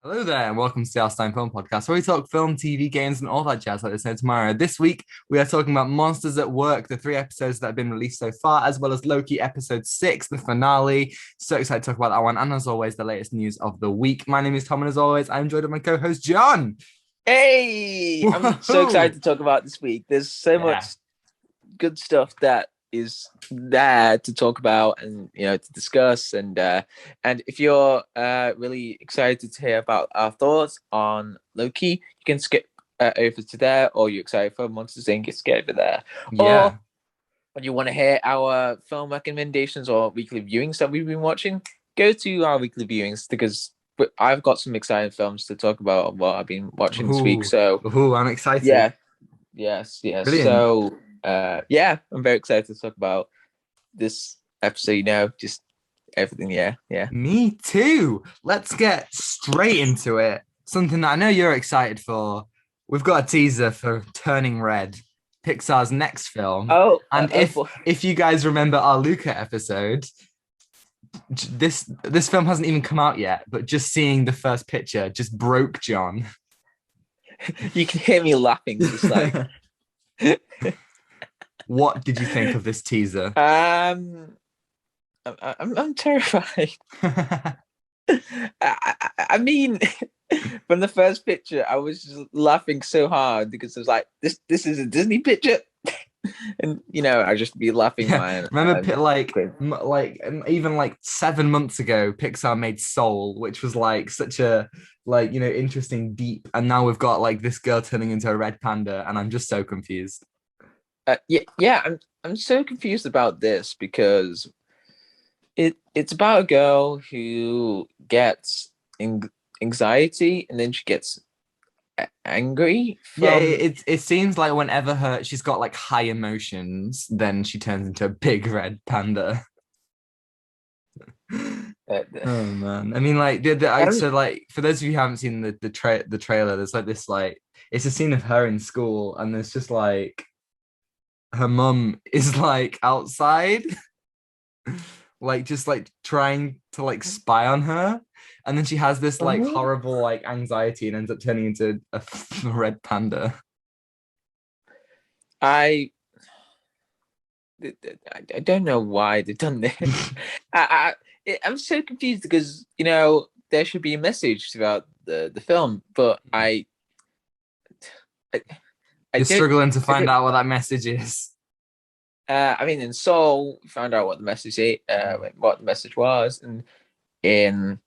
Hello there, and welcome to the Our Stein Film Podcast, where we talk film, TV, games, and all that jazz like this no tomorrow. This week, we are talking about Monsters at Work, the 3 episodes that have been released so far, as well as Loki episode 6, the finale. So excited to talk about that one, and as always, the latest news of the week. My name is Tom, and as always, I'm joined by my co-host John. Hey, I'm so excited Whoa! to talk about this week. There's so Yeah. much good stuff that is there to talk about and to discuss. And if you're really excited to hear about our thoughts on Loki, you can skip over to there, or you're excited for Monsters Inc. You skip over there, or Yeah. when you want to hear our film recommendations or weekly viewings that we've been watching, go to our weekly viewings because I've got some exciting films to talk about what I've been watching this week. Ooh. So Ooh, I'm excited. yeah, yes. Brilliant. So yeah, I'm very excited to talk about this episode, just everything. Yeah. Me too. Let's get straight into it. Something that I know you're excited for. We've got a teaser for Turning Red, Pixar's next film. Oh, And if you guys remember our Luca episode, this film hasn't even come out yet, but just seeing the first picture just broke John. you can hear me laughing, just like. What did you think of this teaser? I'm terrified. I mean, from the first picture, I was just laughing so hard because it was like, this is a Disney picture, and I just be laughing. Yeah. Remember, even like 7 months ago, Pixar made Soul, which was like such a interesting, deep, and now we've got like this girl turning into a red panda, and I'm just so confused. Yeah. I'm so confused about this because it's about a girl who gets anxiety and then she gets angry Yeah, from. it seems like whenever she's got like high emotions, then she turns into a big red panda. Oh man, I mean, like I don't. so like for those of you who haven't seen the trailer, there's like this like it's a scene of her in school, and there's just like her mum is like outside, like just like trying to like spy on her, and then she has this like horrible like anxiety and ends up turning into a red panda. I I don't know why they've done this. I'm so confused because there should be a message throughout the film, but I, I You're don't. struggling to I find don't. out what that message is. I mean, in Soul, we found out what the message what the message was, and in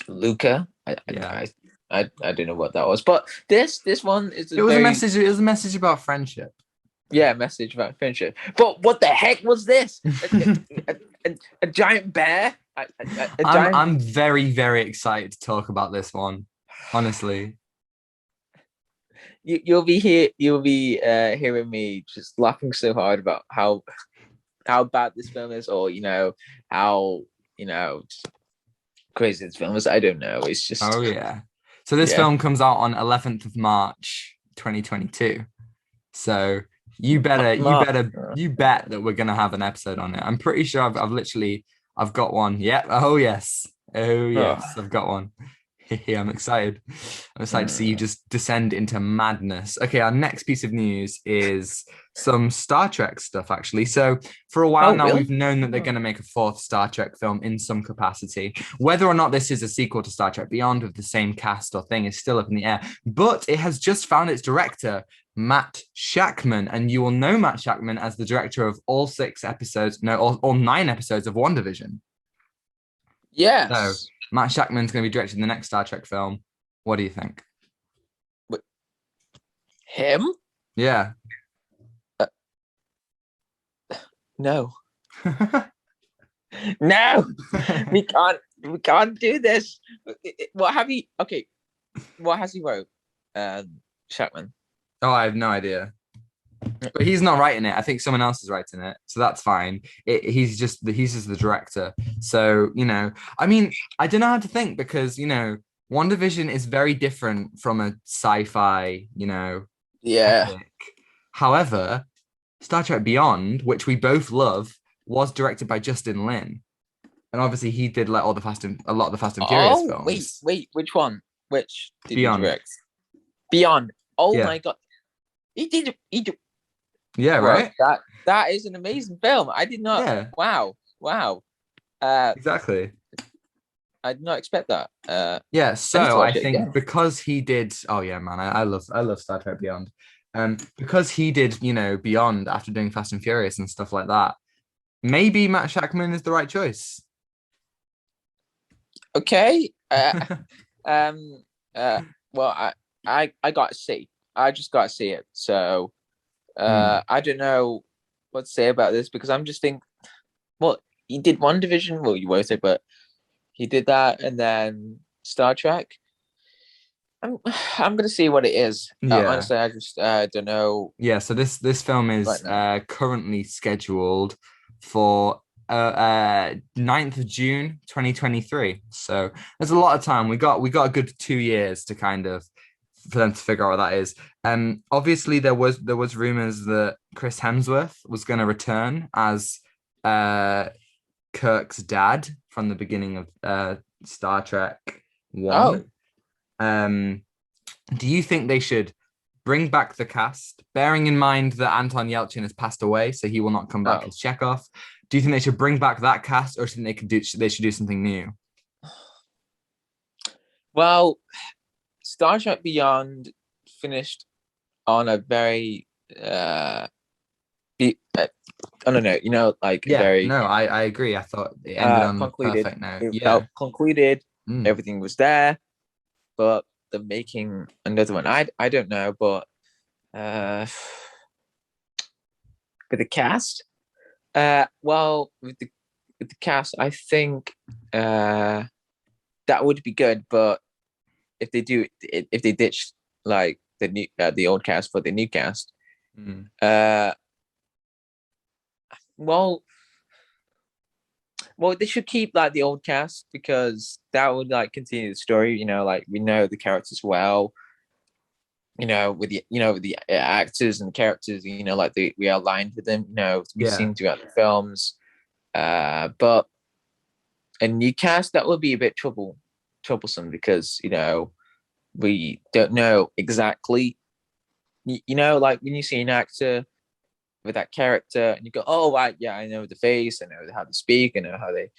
Luca, Yeah, I don't know what that was, but this one is it a was a very. message. It was a message about friendship. Yeah, message about friendship. But what the heck was this? A giant bear? A I'm giant. I'm very excited to talk about this one. Honestly, You'll be here. You'll be hearing me just laughing so hard about how bad this film is, or how crazy this film is. I don't know. It's just. oh yeah. So this Yeah. film comes out on 11th of March, 2022. So you bet that we're gonna have an episode on it. I'm pretty sure I've got one. Yeah. Oh Oh. yes, I've got one. I'm excited. I'm excited to see you just descend into madness. Okay, our next piece of news is some Star Trek stuff, actually. So, for a while Oh, now, really? we've known that they're going to make a fourth Star Trek film in some capacity. Whether or not this is a sequel to Star Trek Beyond with the same cast or thing is still up in the air. But it has just found its director, Matt Shakman. And you will know Matt Shakman as the director of all 6 episodes, no, all 9 episodes of WandaVision. So, Yes. Matt Shakman's going to be directing the next Star Trek film. What do you think? But him? Yeah. Uh, no. No. We can't. We can't do this. What have he? Okay. What has he wrote? Shackman. Oh, I have no idea. But he's not writing it. I think someone else is writing it, so that's fine. He's just the director. So I mean, I don't know how to think because WandaVision is very different from a sci-fi, Yeah. epic. However, Star Trek Beyond, which we both love, was directed by Justin Lin, and obviously he did like a lot of the Fast and Furious Oh, wait, films. wait. Which one? Which did he Beyond. direct? Beyond. Oh Yeah. my god, he did. Yeah, Bro, right? that is an amazing film. I did not. Yeah, Wow. Uh, exactly. I did not expect that. Yeah, I need to so I watch it think again. because he did, oh yeah, man, I love Star Trek Beyond. Because he did, Beyond after doing Fast and Furious and stuff like that, maybe Matt Shackman is the right choice. Okay. Um. Well, I got to see. I just got to see it. So, Hmm. I don't know what to say about this because I'm just think. Well, he did One Division. Well, you won't say, but he did that, and then Star Trek. I'm I'm gonna see what it is. Yeah. Honestly, I just don't know Yeah, so this film right is now. currently scheduled for 9th of June 2023. So there's a lot of time. We got a good 2 years to kind of for them to figure out what that is. Obviously there was rumors that Chris Hemsworth was going to return as uh Kirk's dad from the beginning of Star Trek Oh, 1. Um do you think they should bring back the cast, bearing in mind that Anton Yelchin has passed away, so he will not come back oh. as Chekhov? Do you think they should bring back that cast, or do you think they should do something new? Well, Star Trek Beyond finished on a very I don't know, like Yeah, very no, I agree. I thought it ended on a concluded. perfect note. It felt Yeah. concluded. Mm. Everything was there, but the making another one, I don't know, but uh, with the cast, well, with the cast, I think that would be good. But if they ditch like the old cast for the new cast, Mm. uh, well, well, they should keep like the old cast because that would like continue the story. Like we know the characters well. With the actors and the characters. Like we are aligned with them. We've Yeah. seen throughout the films. But a new cast that would be a bit troublesome because we don't know exactly. Like when you see an actor with that character and you go, oh right, yeah, I know the face, I know how to speak, I know how they,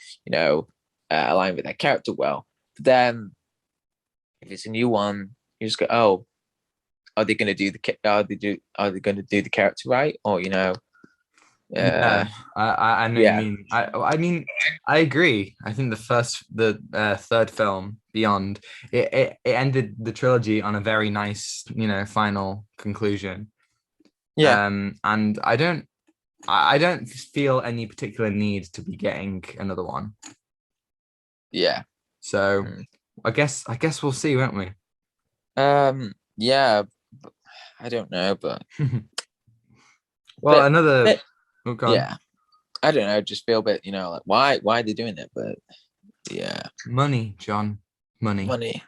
align with that character well. But then if it's a new one, you just go, oh, are they going to do are they going to do the character right, or uh, Yeah, I know you yeah, mean. I mean, I agree. I think the third film, Beyond, it ended the trilogy on a very nice, final conclusion. yeah, And I don't feel any particular need to be getting another one. yeah. So Mm. I guess we'll see, won't we? Yeah, I don't know, Well, but, another. but Oh, go on. yeah, I don't know. Just feel a bit, like why are they doing it? But yeah, Money, John. Money. money.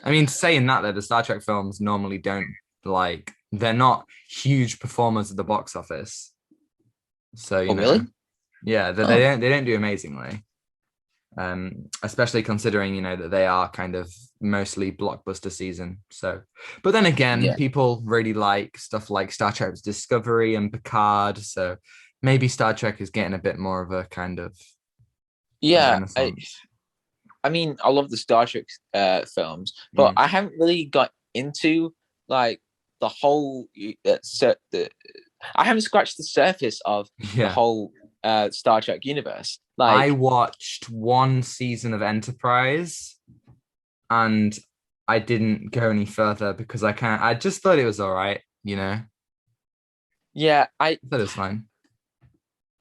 I mean, saying that though, the Star Trek films normally don't they're not huge performers at the box office. So, Oh really? yeah, they Oh don't do amazingly. Especially considering, that they are kind of mostly blockbuster season. So, but then again, yeah, people really like stuff like Star Trek Discovery and Picard. So maybe Star Trek is getting a bit more of a kind of a yeah. renaissance. I mean, I love the Star Trek films, but Mm. I haven't really got into like the whole. I haven't scratched the surface of the Yeah. whole Star Trek universe. I Like, watched one season of Enterprise and I didn't go any further because I just thought it was all right, I yeah, thought it was fine.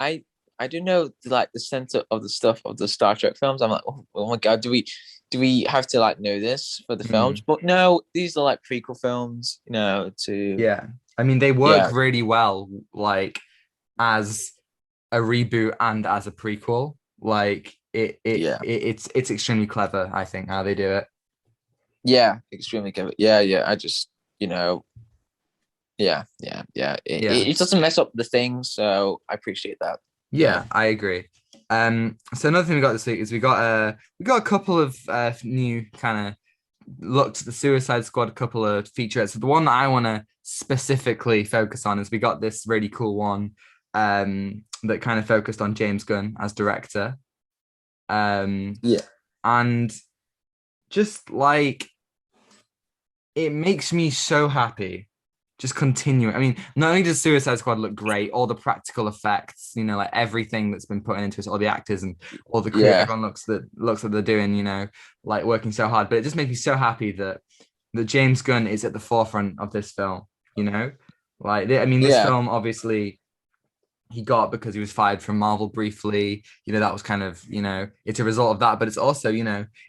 I, I don't know, like the center of the stuff of the Star Trek films. I'm like, oh my god, do we have to like know this for the films? Mm. But no, these are like prequel films. To Yeah. I mean, they work yeah, really well, as a reboot and as a prequel. yeah. It's extremely clever, I think, how they do it. Yeah, extremely good. Yeah, yeah. I just, yeah. Yeah. It doesn't mess up the thing, so I appreciate that. Yeah. Yeah, I agree. So another thing we got this week is we got a couple of new kind of looked at the Suicide Squad couple of featurettes. So the one that I want to specifically focus on is we got this really cool one that kind of focused on James Gunn as director. Yeah. And just like it makes me so happy. Just continue. I mean, not only does Suicide Squad look great, all the practical effects, like everything that's been put into it, all the actors and all the crew, Yeah. everyone looks like they're doing, like working so hard. But it just makes me so happy that James Gunn is at the forefront of this film. Like I mean, this Yeah. film obviously he got because he was fired from Marvel briefly. That was kind of it's a result of that. But it's also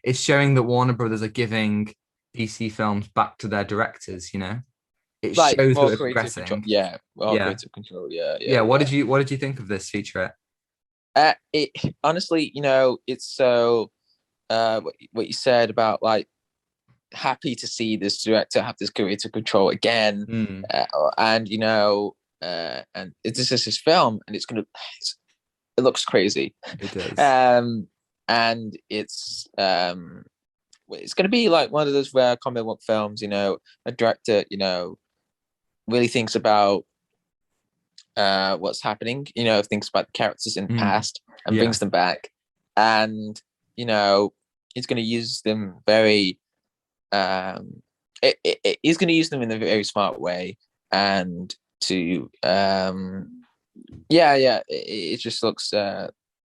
it's showing that Warner Brothers are giving DC films back to their directors. It Like shows that more we're creative control. progressing. Yeah, more Yeah. creative control. Yeah, Yeah. yeah, What did you think of this featurette? It honestly, it's so what you said about like happy to see this director have this creative control again, Mm, and and this is his film, and it looks crazy, it does. and it's gonna be like one of those rare comic book films, a director, really thinks about what's happening, thinks about the characters in the Mm, past and yeah. brings them back, and he's going to use them very he's going to use them in a very smart way, and to it just looks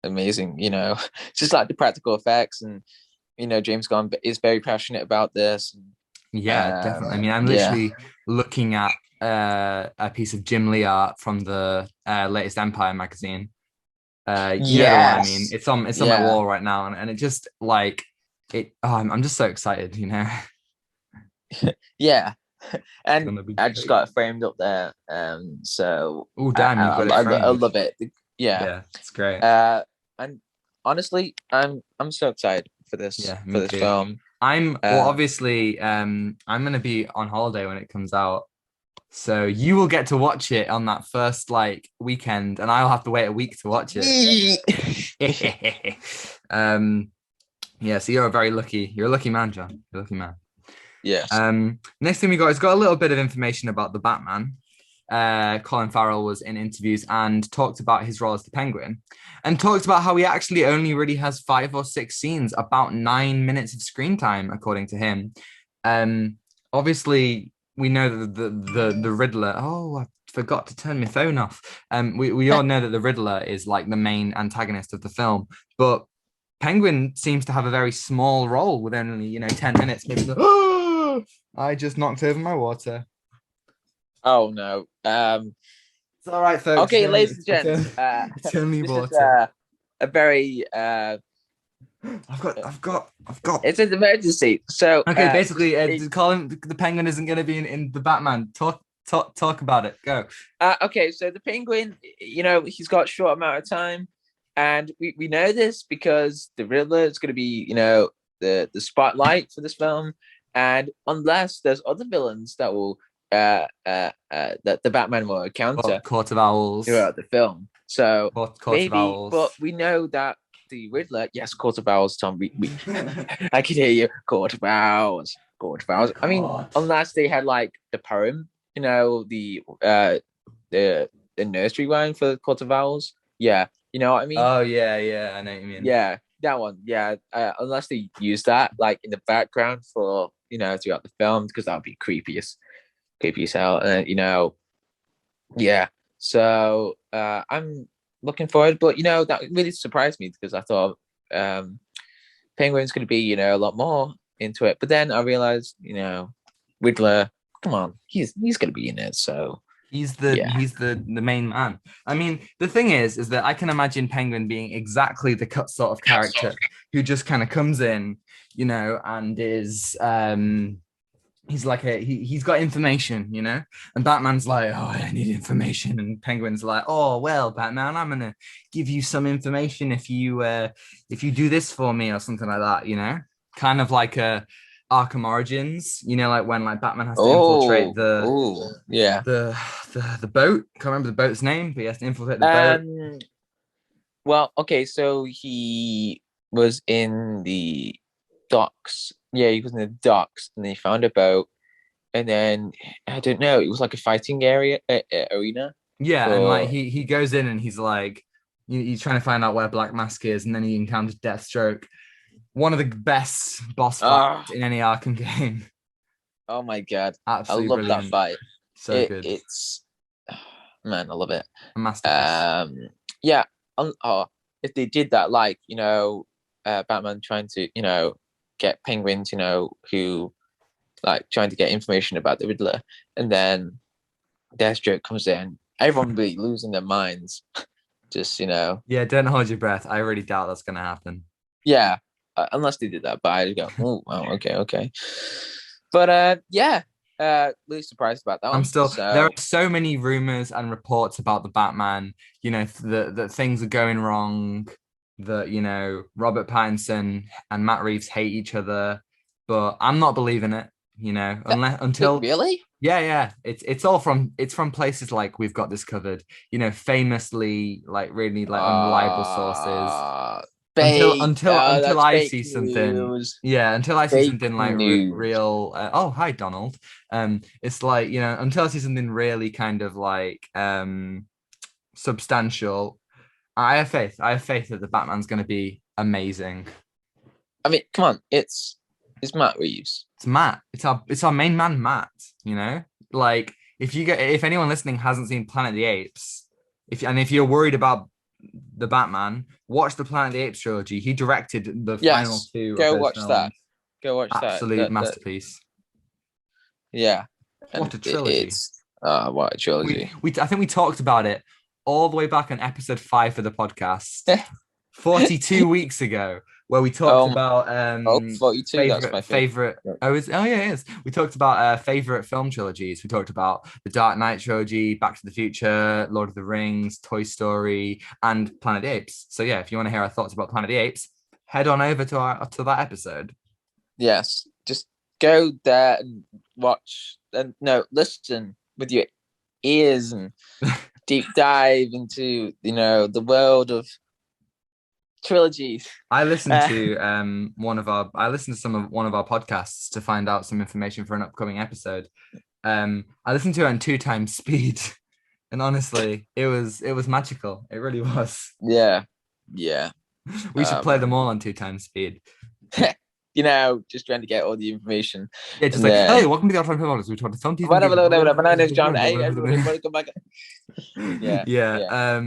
amazing. It's just like the practical effects, and James Gunn is very passionate about this. Yeah, definitely. I mean, I'm Yeah. literally looking at a piece of Jim Lee art from the latest Empire magazine. You know the one I mean. Yes. It's on my Yeah. wall right now, and it just like it. Oh, I'm just so excited. Yeah. It's And gonna be I just great. got it framed up there. So Oh, damn, you've got it I framed. love it. Yeah. Yeah, it's great. And honestly, I'm so excited for this Yeah, me too. film. Well, obviously, I'm gonna be on holiday when it comes out. So you will get to watch it on that first like weekend, and I'll have to wait a week to watch it. Yeah, so you're a lucky man, John. You're a lucky man. Yes. Next thing we got is got a little bit of information about the Batman. Colin Farrell was in interviews and talked about his role as the Penguin, and talked about how he actually only really has 5 or 6 scenes, about 9 minutes of screen time, according to him. Obviously, we know that the Riddler. Oh, I forgot to turn my phone off. We all know that the Riddler is like the main antagonist of the film, but Penguin seems to have a very small role with only 10 minutes. Maybe I just knocked over my water. Oh no. It's all right, folks. Okay, ladies and gents. It's only This is water. a very I've got. it's an emergency. So Okay, basically, Colin, the Penguin isn't going to be in the Batman. Talk about it. Go. okay, so the Penguin, he's got a short amount of time, and we know this because the Riddler is going to be, the spotlight for this film, and unless there's other villains that will that the Batman will encounter Court of Owls. throughout the film. So Court of maybe, Owls. but we know that the Riddler, yes, Court of Owls, Tom. We I can hear you. Court of Owls. Court of Owls. I mean, unless they had like the poem, the nursery rhyme for Court of Owls. Yeah, you know what I mean? Oh yeah, I know what you mean. Yeah, that one. Yeah, unless they use that like in the background for throughout the film, because that would be creepy as hell. And yeah. So I'm looking forward, but that really surprised me because I thought Penguin's going to be a lot more into it, but then I realized Riddler, come on, he's going to be in it, so he's the main man. I mean, the thing is that I can imagine Penguin being exactly the sort of character who just kind of comes in, and is he's like he's got information, and Batman's like, oh, I need information, and Penguin's like, oh well, Batman, I'm gonna give you some information if you do this for me or something like that, kind of like a Arkham Origins, like when like Batman has to infiltrate the boat. Can't remember the boat's name, but he has to infiltrate the boat. Well, okay, so he was in the docks yeah, he was in the docks, and then he found a boat, and then I don't know, it was like a fighting arena Yeah, and like for he goes in and he's like he's trying to find out where Black Mask is, and then he encounters Deathstroke, one of the best boss ah, fights in any Arkham game. oh my god, I Absolutely love that brilliant. fight. So good. It's man, I love it. A masterpiece. Yeah, if they did that, like Batman trying to get penguins, who like trying to get information about the Riddler, and then Deathstroke comes in, everyone would be losing their minds. Just Yeah, don't hold your breath. I really doubt that's gonna happen. yeah, unless they did that, but I go, oh, wow, okay, okay. But yeah, really surprised about that I'm one. still there are So so many rumors and reports about the Batman, that things are going wrong, that Robert Pattinson and Matt Reeves hate each other, but I'm not believing it, unless wait, until really? yeah, it's from places like We've Got This Covered, famously like really like unreliable sources. Uh Until fake. until until That's I fake see something, news. yeah, until I see Fake something like news. real. Oh, hi, Donald. It's like until I see something really kind of like substantial. I have faith. I have faith that the Batman's going to be amazing. I mean, come on, it's Matt Reeves. It's Matt. It's our main man, Matt. Like if anyone listening hasn't seen Planet of the Apes, if you're worried about the Batman, watch the Planet of the Apes trilogy. He directed the final Yes, two of go those watch that. films. Go watch that. Absolute masterpiece. Yeah, What and a trilogy. it's what a We trilogy. we I think we talked about it all the way back on episode 5 for the podcast, 42 weeks ago, where we talked um, about 42. That's my favorite. favorite. Oh yeah, it is. We talked about favorite film trilogies. We talked about the Dark Knight trilogy, Back to the Future, Lord of the Rings, Toy Story, and Planet of the Apes. So yeah, if you want to hear our thoughts about Planet of the Apes, head on over to that episode. Yes, just go there and watch, and no, listen with your ears and deep dive into the world of trilogies. I listened to I listened to one of our podcasts to find out some information for an upcoming episode. I listened to it on 2 times speed, and honestly, it was magical. It really was. Yeah, yeah. We should play them all on 2 times speed. Just trying to get all the information. Yeah, just And like, then hey, welcome to the Outside Podcast. We talked to some TV. whatever, bananas, John. Hey, everybody, come back. Yeah, Yeah. yeah.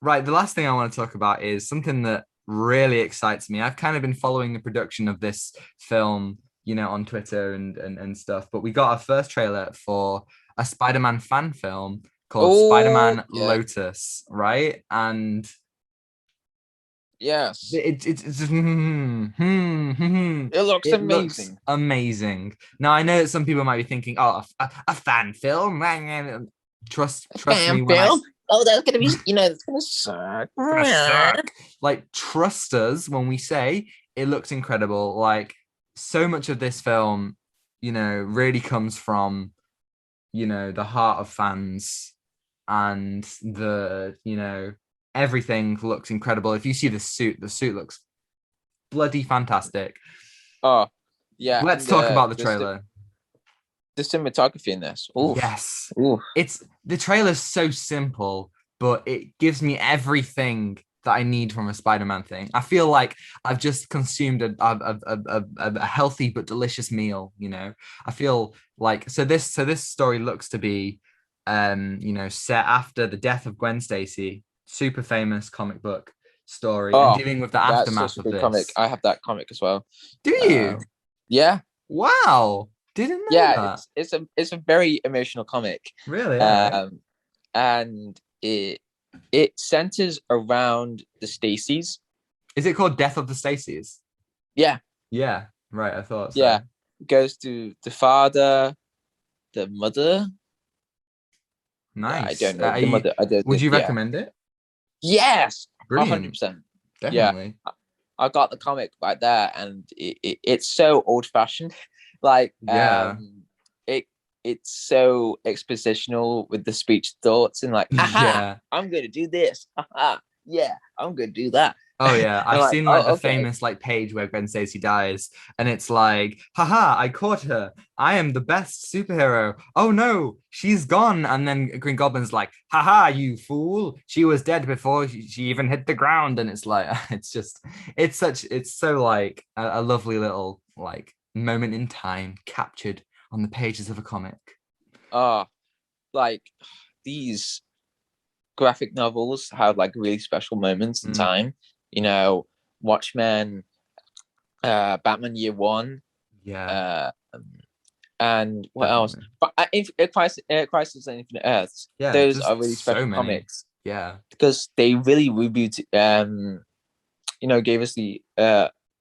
Right. The last thing I want to talk about is something that really excites me. I've kind of been following the production of this film, on Twitter and stuff. But we got our first trailer for a Spider-Man fan film called Oh, Spider-Man yeah. Lotus, right? And Yes. it's It looks it looks amazing. amazing. Now I know that some people might be thinking, oh, a fan film. Trust me Bam, when I bam. Oh, that's gonna be, it's gonna suck. gonna suck. Like, trust us when we say it looks incredible. Like, so much of this film, really comes from, the heart of fans, and everything looks incredible. If you see the suit looks bloody fantastic. Oh, yeah, Let's and talk about the trailer. the cinematography in this. Oof. Yes. Oof. It's the trailer's so simple, but it gives me everything that I need from a Spider-Man thing. I feel like I've just consumed a healthy but delicious meal, I feel like this story looks to be set after the death of Gwen Stacy, super famous comic book story, and Oh, dealing with the that's such aftermath a of good comic. this. I have that comic as well. Do you? Yeah, Wow. Didn't know yeah. that. It's a very emotional comic. Really? All right. And it centers around the Stacys. Is it called Death of the Stacys? Yeah, Yeah, right. I thought so. yeah. It goes to the father, the mother. I Nice. don't know the mother. I don't. Would you Yeah. recommend it? Yes, Brilliant. 100%. Yeah, Definitely. I got the comic right there, and it's so old fashioned. Like, Yeah. it's so expositional with the speech thoughts and like, aha, Yeah. I'm gonna do this. Aha, yeah, I'm gonna do that. Oh yeah, I'm I've like, seen like the oh, okay. famous like page where Gwen Stacy dies, and it's like, haha, I caught her. I am the best superhero. Oh no, she's gone. And then Green Goblin's like, haha, you fool. She was dead before she even hit the ground. And it's like, it's so like a lovely little like moment in time captured on the pages of a comic. Oh, like these graphic novels have like really special moments in Mm, time. You know, Watchmen, Batman Year One, yeah, uh, and what else? definitely. But Crisis on Infinite Earths. Yeah, Those are just really so special many. comics Yeah. because they really rebooted, gave us the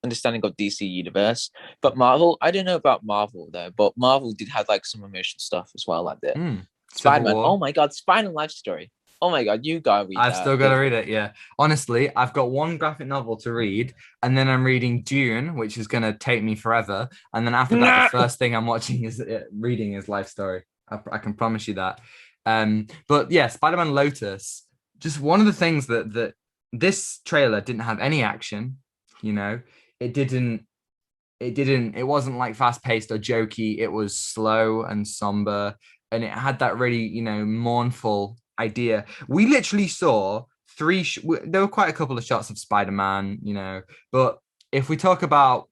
understanding of DC universe. But Marvel, I don't know about Marvel though. But Marvel did have like some emotional stuff as well, like the Civil Spider Man. Oh War. my God, Spider Man life story. Oh my God, you gotta read I've that. still got to read it. Yeah. Honestly, I've got one graphic novel to read, and then I'm reading Dune, which is going to take me forever. And then after that, the No. first thing I'm watching is reading is Life Story. I can promise you that. But yeah, Spider-Man Lotus. Just one of the things that this trailer didn't have any action. You know, it didn't. It didn't. It wasn't like fast paced or jokey. It was slow and somber, and it had that really mournful idea. We literally saw there were quite a couple of shots of Spider-Man, but if we talk about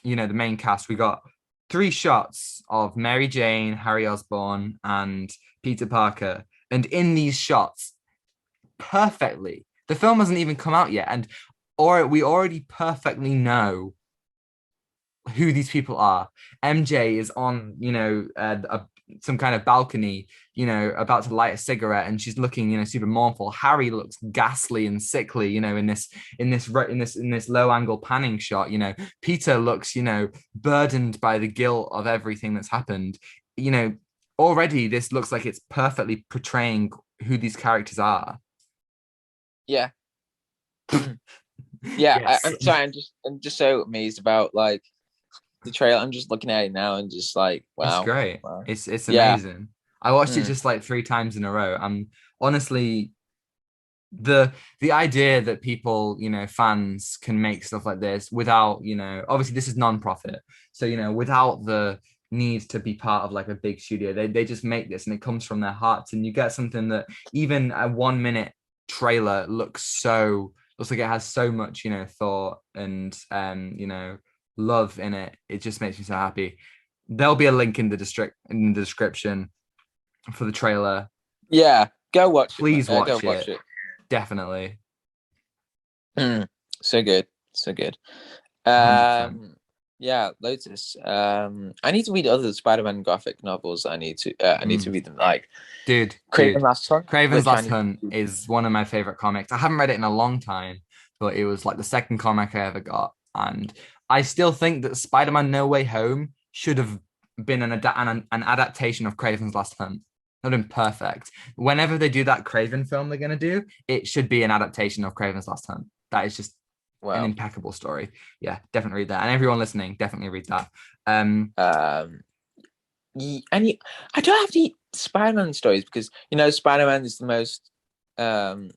the main cast, we got three shots of Mary Jane, Harry Osborn, and Peter Parker, and in these shots, perfectly, the film hasn't even come out yet, and or we already perfectly know who these people are. MJ is on, some kind of balcony, about to light a cigarette, and she's looking, super mournful. Harry looks ghastly and sickly, in this low angle panning shot. Peter looks, burdened by the guilt of everything that's happened. You know, already this looks like it's perfectly portraying who these characters are. Yeah. Yeah, Yes, I'm sorry. I'm just so amazed about like the trailer. I'm just looking at it now and just like, it's wow, great. wow. It's Yeah. amazing. I watched it Mm. just like three times in a row. Honestly, the idea that people, fans can make stuff like this without, obviously this is non-profit. So, without the need to be part of like a big studio, they just make this and it comes from their hearts. And you get something that even a 1 minute trailer looks like it has so much, thought and love in it. It just makes me so happy. There'll be a link in the description for the trailer. Yeah. Go watch it, man. Please Go watch watch it. it. Definitely. Mm. So good. So good. 100%. Yeah, Lotus. I need to read other Spider-Man graphic novels. I need to read them like Craven Dude. Last Hunt, Craven's which I Last need Hunt to. is one of my favorite comics. I haven't read it in a long time, but it was like the second comic I ever got. And I still think that Spider-Man No Way Home should have been an adaptation of Craven's Last Hunt. Not been perfect. Whenever they do that Craven film they're going to do, it should be an adaptation of Craven's Last Hunt. That is just an Well, impeccable story. Yeah, definitely read that. And everyone listening, definitely read that. um, I don't have the Spider-Man stories because Spider-Man is the most um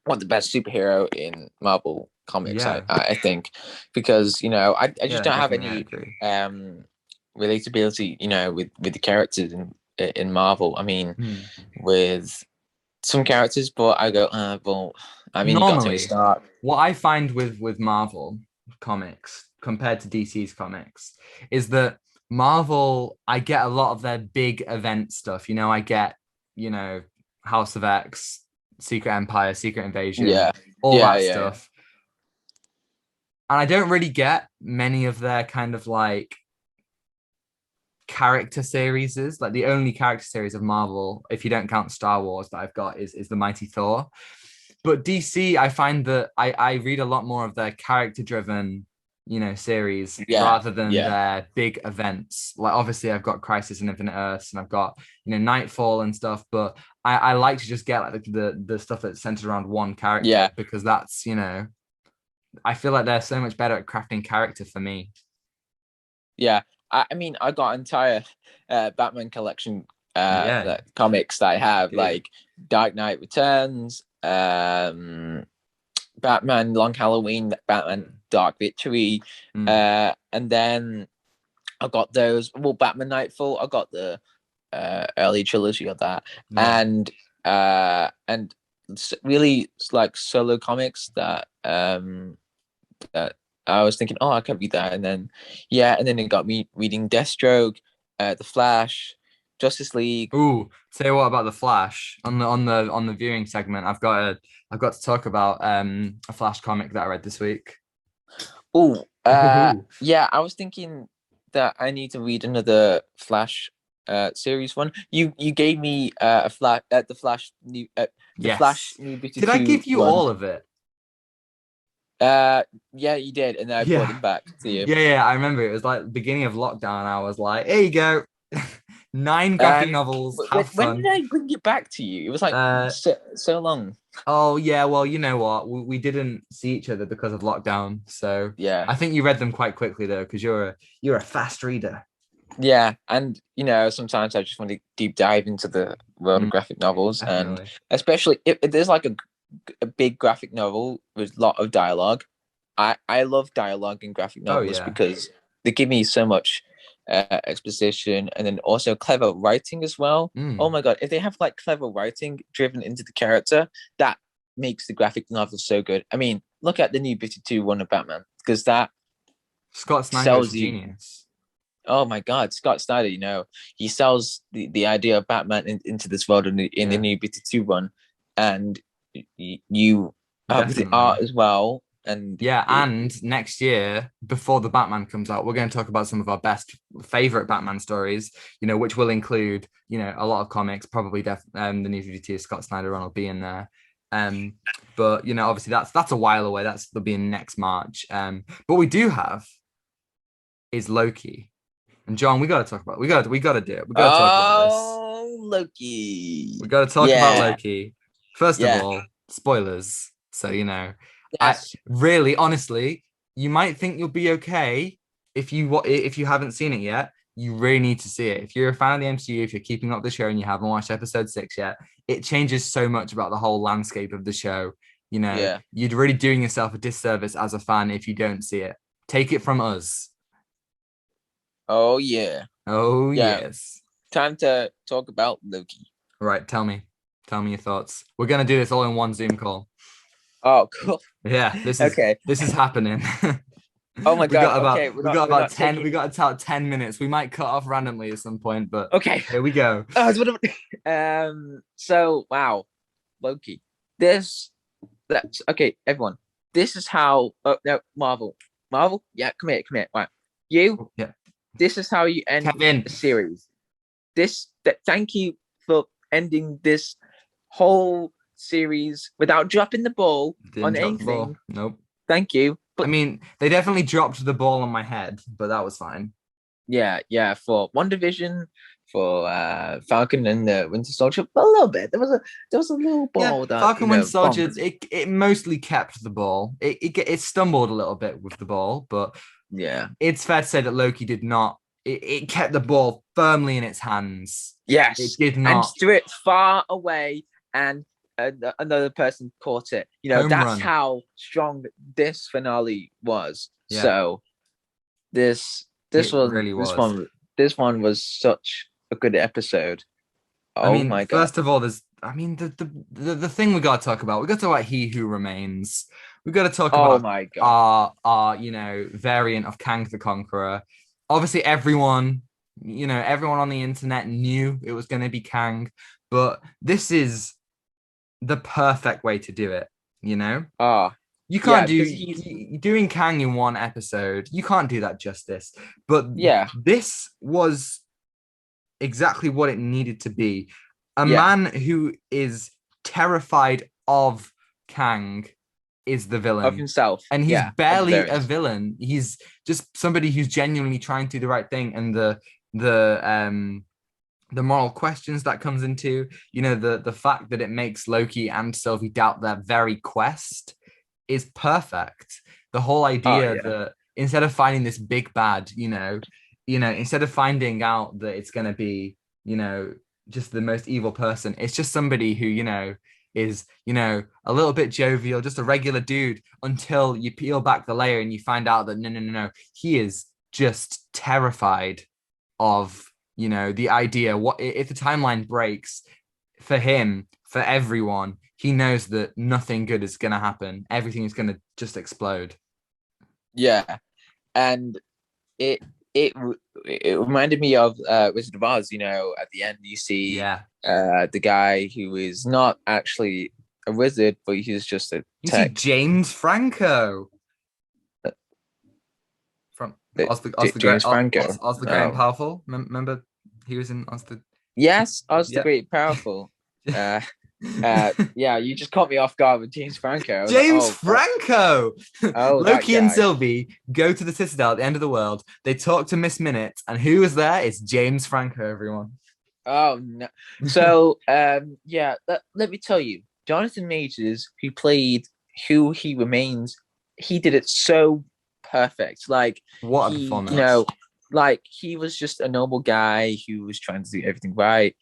the best superhero in Marvel comics. I Yeah, I think because I just yeah, don't have definitely. I any agree. relatability with the characters in Marvel. I mean, Hmm. with some characters, but I go, well, I mean, you got Tony Normally, Stark. what I find with Marvel comics compared to DC's comics is that Marvel, I get a lot of their big event stuff. I get, you know, House of X, Secret Empire, Secret Invasion, Yeah, all yeah, that yeah, yeah. stuff. And I don't really get many of their kind of like character series. Like the only character series of Marvel, if you don't count Star Wars, that I've got is the Mighty Thor. But DC, I find that I read a lot more of their character driven, series Yeah, rather than yeah, their big events. Like obviously I've got Crisis and Infinite Earths and I've got, Nightfall and stuff, but I like to just get like the stuff that's centered around one character yeah, because that's, I feel like they're so much better at crafting character for me. yeah. I mean, I got entire Batman collection Yeah, comics that I have, dude. like Dark Knight Returns, Batman Long Halloween, Batman Dark Victory, and then I got those. Well, Batman Nightfall, I got the early trilogy of that, Yeah. and really like solo comics that that I was thinking, oh, I can read that, and then and then it got me reading Deathstroke, The Flash, Justice League. Ooh, say what about the Flash on the viewing segment? I've got to talk about a Flash comic that I read this week. Oh, Ooh. yeah, I was thinking that I need to read another Flash series one. You gave me a Flash the Flash Yes. New Did I 52 give you one. all of it? Yeah, you did, and then I brought Yeah. them back to you. Yeah, I remember it was like beginning of lockdown. I was like, here you go. 9 graphic And novels. when Have did fun. I bring it back to you? It was like Uh so long. oh yeah, well, you know what? We didn't see each other because of lockdown. So Yeah, I think you read them quite quickly though, because you're a fast reader. yeah, and sometimes I just want to deep dive into the world of Mm, graphic novels, and definitely. especially if there's like a big graphic novel with a lot of dialogue. I love dialogue in graphic Oh novels yeah. because they give me so much exposition, and then also clever writing as well. Oh Mm. my god, if they have like clever writing driven into the character, that makes the graphic novel so good. I mean, look at the new 52 one of Batman, because that Scott Snyder is a sells you. genius. Oh my god, Scott Snyder, he sells the idea of Batman into this world in the Yeah, new 52 one, and you with the art definitely. as well, and Yeah, and next year, before the Batman comes out, we're going to talk about some of our best favorite Batman stories, which will include, a lot of comics, probably the new 52 Scott Snyder run will be in there. Um, but obviously that's a while away. That'll be in next March. But we do have is Loki. And John, we gotta do it. We gotta talk about this. oh, Loki. We gotta talk about Yeah, Loki. First of yeah, all, spoilers. So I yes. really honestly, you might think you'll be okay if you haven't seen it yet. You really need to see it. If you're a fan of the MCU, if you're keeping up the show and you haven't watched episode 6 yet, it changes so much about the whole landscape of the show. Yeah. You're really doing yourself a disservice as a fan if you don't see it. Take it from us. Oh yeah. Oh Yeah. yes. Time to talk about Loki. Right, tell me. Tell me your thoughts. We're gonna do this all in one Zoom call. Oh, cool. Yeah, Okay. this is happening. Oh my we god. got about Okay, we're we not got we're about not 10 taking. we got about 10 minutes. We might cut off randomly at some point, but Okay. here we go. So wow, Loki. That's okay, everyone. This is how. Oh no, Marvel. Marvel. Yeah, come here. Right, you. Oh, yeah. This is how you end Kevin. a series. Thank you for ending this whole series without dropping the ball Didn't on drop the ball. anything. Nope. Thank you. I But mean, they definitely dropped the ball on my head, but that was fine. yeah, for One Division, for Falcon and the Winter Soldier, a little bit. There was a little Yeah, ball that Falcon Winter Soldier, bumped. it mostly kept the ball. It stumbled a little bit with the ball, but Yeah. it's fair to say that Loki did not. It kept the ball firmly in its hands. It Yes, did and not. threw it far away, and another person caught it. Home That's run. how strong this finale was. Yeah, So this this it one really this was. one this one was such a good episode. I Oh mean, my god. first of all, the thing we got to talk about. We got to talk about He Who Remains. We got to talk Oh about my god. our variant of Kang the Conqueror. Obviously, everyone on the internet knew it was going to be Kang, but this is the perfect way to do it. Ah, You yeah, can't because he's doing Kang in one episode. You can't do that justice. But yeah, this was exactly what it needed to be. A yeah, man who is terrified of Kang is the of villain. himself. And he's Yeah, of the barely a variants. villain. He's just somebody who's genuinely trying to do the right thing. And the moral questions that comes into, the fact that it makes Loki and Sylvie doubt their very quest is perfect. The whole Oh idea yeah. that instead of finding this big bad, instead of finding out that it's going to be, just the most evil person, it's just somebody who, is, a little bit jovial, just a regular dude, until you peel back the layer and you find out that no, he is just terrified of, the idea. What if the timeline breaks for him, for everyone? He knows that nothing good is going to happen. Everything is going to just explode. Yeah, and it it it reminded me of Wizard of Oz. At the end you see Yeah. the guy who is not actually a wizard, but he's just a You see tech. James Franco from Oz the Great, James Franco. Oz the Great and Powerful. Remember, he was in Oz the. Yes, Oz the Yeah. Great Powerful. Yeah, you just caught me off guard with James Franco. James Franco. Loki and guy. Sylvie go to the Citadel at the end of the world. They talk to Miss Minute, and who was there? It's James Franco, everyone. Oh no! So yeah, let me tell you, Jonathan Majors, who played Who He Remains, he did it so perfect. Like, What a he, performance! like, he was just a normal guy who was trying to do everything right,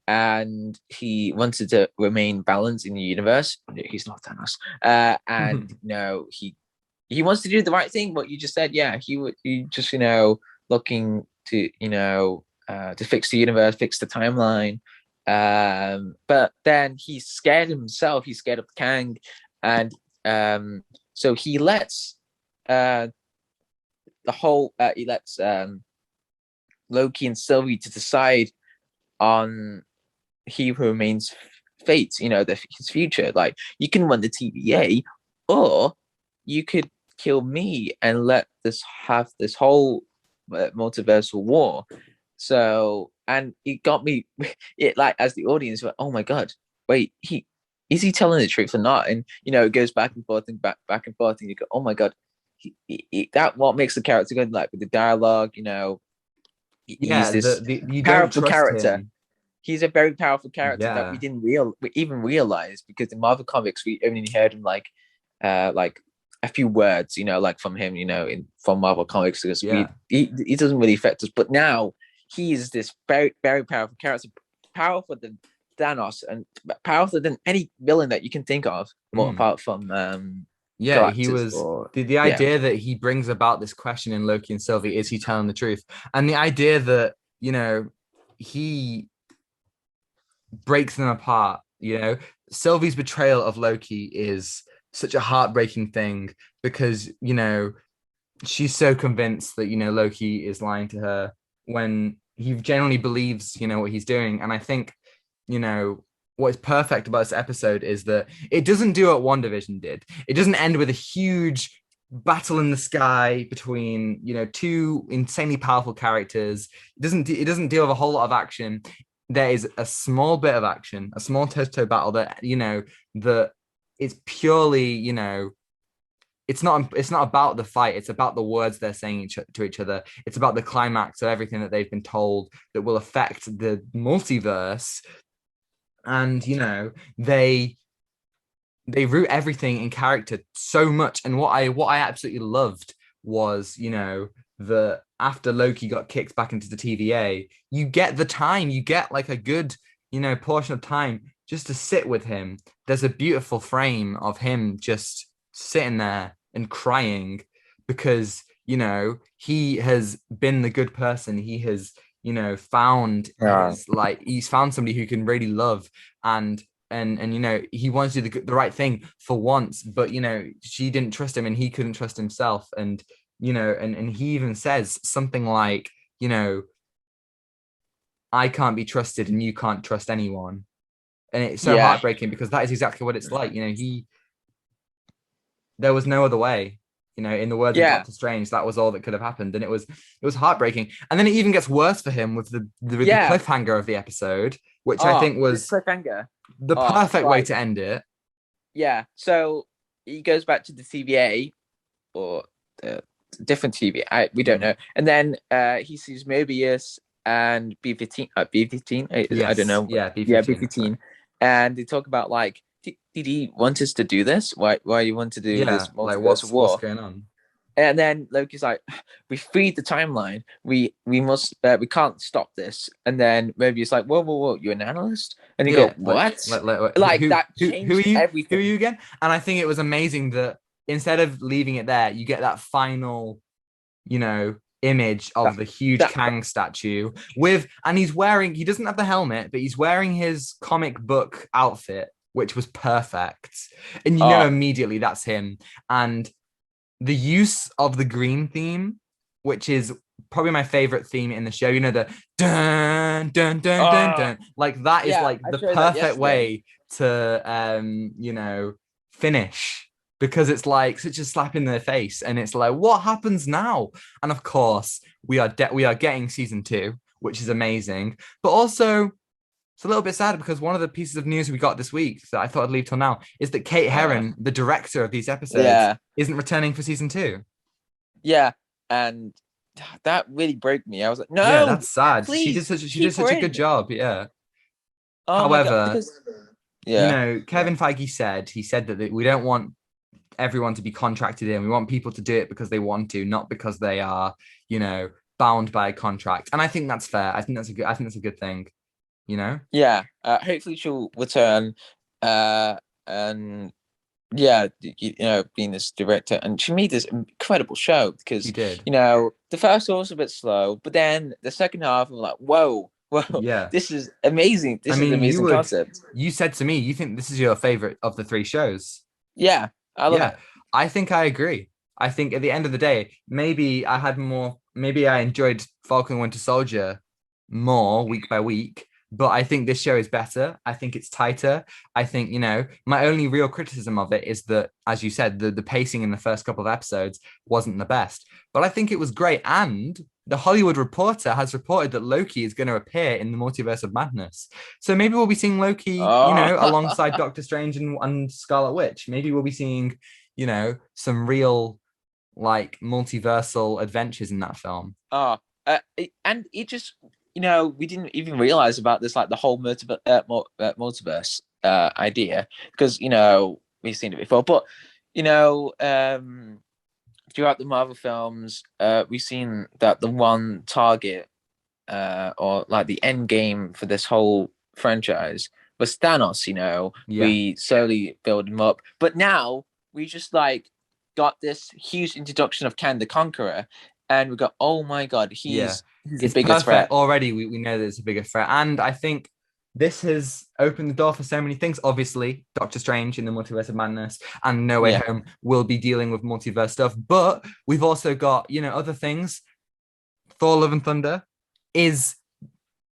and he wanted to remain balanced in the universe. He's not Thanos, and he wants to do the right thing. What you just said, yeah, he just looking to fix the universe, fix the timeline. But then he's scared himself. He's scared of Kang, and so he lets Loki and Sylvie to decide on He Who Remains fate. His future. Like, you can run the TVA, or you could kill me and let this have this whole multiversal war. So, and it got me, as the audience, went, oh my god, wait, is he telling the truth or not? And it goes back and forth and back and forth, and you go, oh my god, that what makes the character good, like with the dialogue. He's this you powerful don't character. Him. He's a very powerful character that we didn't even realize, because in Marvel Comics we only heard him like a few words, like from him, from Marvel Comics, because he doesn't really affect us. But now he is this very, very powerful character, powerful than Thanos and powerful than any villain that you can think of, apart from he was the idea that he brings about this question in Loki and Sylvie, is he telling the truth? And the idea that he breaks them apart. Sylvie's betrayal of Loki is such a heartbreaking thing, because she's so convinced that Loki is lying to her, when he genuinely believes what he's doing. And I think what is perfect about this episode is that it doesn't do what WandaVision did. It doesn't end with a huge battle in the sky between two insanely powerful characters. It doesn't deal with a whole lot of action. There is a small bit of action, a small toe-to-toe battle that that is purely it's not about the fight. It's about the words they're saying to each other. It's about the climax of everything that they've been told that will affect the multiverse. And they root everything in character so much. And what I absolutely loved was that after Loki got kicked back into the TVA, you get the time, you get like a good portion of time just to sit with him. There's a beautiful frame of him just sitting there and crying, because he has been the good person. He has found he's found somebody who can really love, and he wants to do the right thing for once, but she didn't trust him, and he couldn't trust himself. And and he even says something like, I can't be trusted and you can't trust anyone. And it's so heartbreaking, because that is exactly what it's like. There was no other way. In the words of Doctor Strange, that was all that could have happened. And it was heartbreaking. And then it even gets worse for him with the cliffhanger of the episode, which I think was the perfect way to end it. Yeah. So he goes back to the TVA, or different TVA. We don't know. And then he sees Mobius and B-15. B-15? Yes. I don't know. Yeah, B-15. Yeah, B-15. And they talk about, did he want us to do this? Why you want to do this multiverse what's war? What's going on? And then Loki's like, "We freed the timeline. We must. We can't stop this." And then Mobius like, "Whoa, whoa, whoa! You're an analyst?" And you go, Yeah, "What?" who Like that who are changed you? Who are everything. you again? And I think it was amazing that instead of leaving it there, you get that final, image That, of the huge that Kang statue and he doesn't have the helmet, but he's wearing his comic book outfit, which was perfect. And oh immediately that's him. And the use of the green theme, which is probably my favorite theme in the show, the dun dun dun dun oh dun, like that is yeah, like I the showed that perfect yesterday. way to finish, because it's like such a slap in the face, and it's like, what happens now? And of course we are getting season 2, which is amazing, but also it's a little bit sad because one of the pieces of news we got this week that I thought I'd leave till now is that Kate Uh, Herron, the director of these episodes, yeah, isn't returning for season 2. yeah, and that really broke me. I was like, Yeah, "No, that's sad. please She did keep her such a good in." job. Yeah. Oh my god, However, because yeah, yeah, Kevin Feige said that we don't want everyone to be contracted in. We want people to do it because they want to, not because they are, you know, bound by a contract. And I think that's fair. I think that's a good thing, you know? yeah. Hopefully she'll return, and yeah, being this director, and she made this incredible show She because did. the first half was a bit slow, but then the second half, I'm like, whoa, whoa, Yeah. this is amazing. I This is an mean, amazing concept. you said to me, you think this is your favorite of the 3 shows. Yeah, I love Yeah, it. I think I agree. I think at the end of the day, maybe I enjoyed Falcon and Winter Soldier more week by week, but I think this show is better. I think it's tighter. I think, my only real criticism of it is that, as you said, the pacing in the first couple of episodes wasn't the best, but I think it was great. And the Hollywood Reporter has reported that Loki is going to appear in the Multiverse of Madness. So maybe we'll be seeing Loki, Oh, alongside Doctor Strange and Scarlet Witch. Maybe we'll be seeing, some real like multiversal adventures in that film. oh, and it just we didn't even realize about this, like the whole multiverse idea, because we've seen it before, but throughout the Marvel films, we've seen that the one target, or like the end game for this whole franchise was Thanos. Yeah. We slowly build him up, but now we just like got this huge introduction of Kang the Conqueror, and we got, oh my god, Yeah, he's the it's biggest perfect threat. already. We know that it's a bigger threat, and I think this has opened the door for so many things. Obviously, Doctor Strange in the Multiverse of Madness and No Way Yeah. Home will be dealing with multiverse stuff, but we've also got other things. Thor: Love and Thunder, is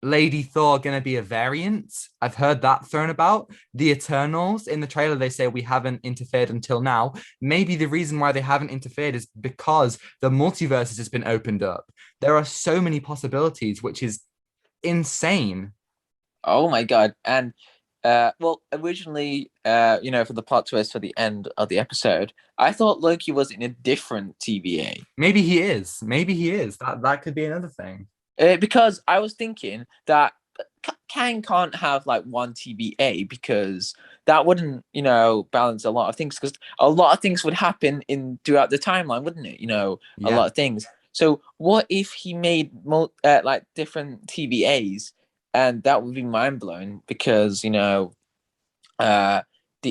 Lady Thor going to be a variant? I've heard that thrown about. The Eternals, in the trailer, they say we haven't interfered until now. Maybe the reason why they haven't interfered is because the multiverse has just been opened up. There are so many possibilities, which is insane. Oh my god. And well, originally, for the plot twist for the end of the episode, I thought Loki was in a different TVA. Maybe he is. Maybe he is. That could be another thing. Because I was thinking that Kang can't have like one TBA, because that wouldn't, balance a lot of things, because a lot of things would happen in throughout the timeline, wouldn't it? A Yeah. lot of things. So what if he made like different TBAs, and that would be mind blowing, because uh,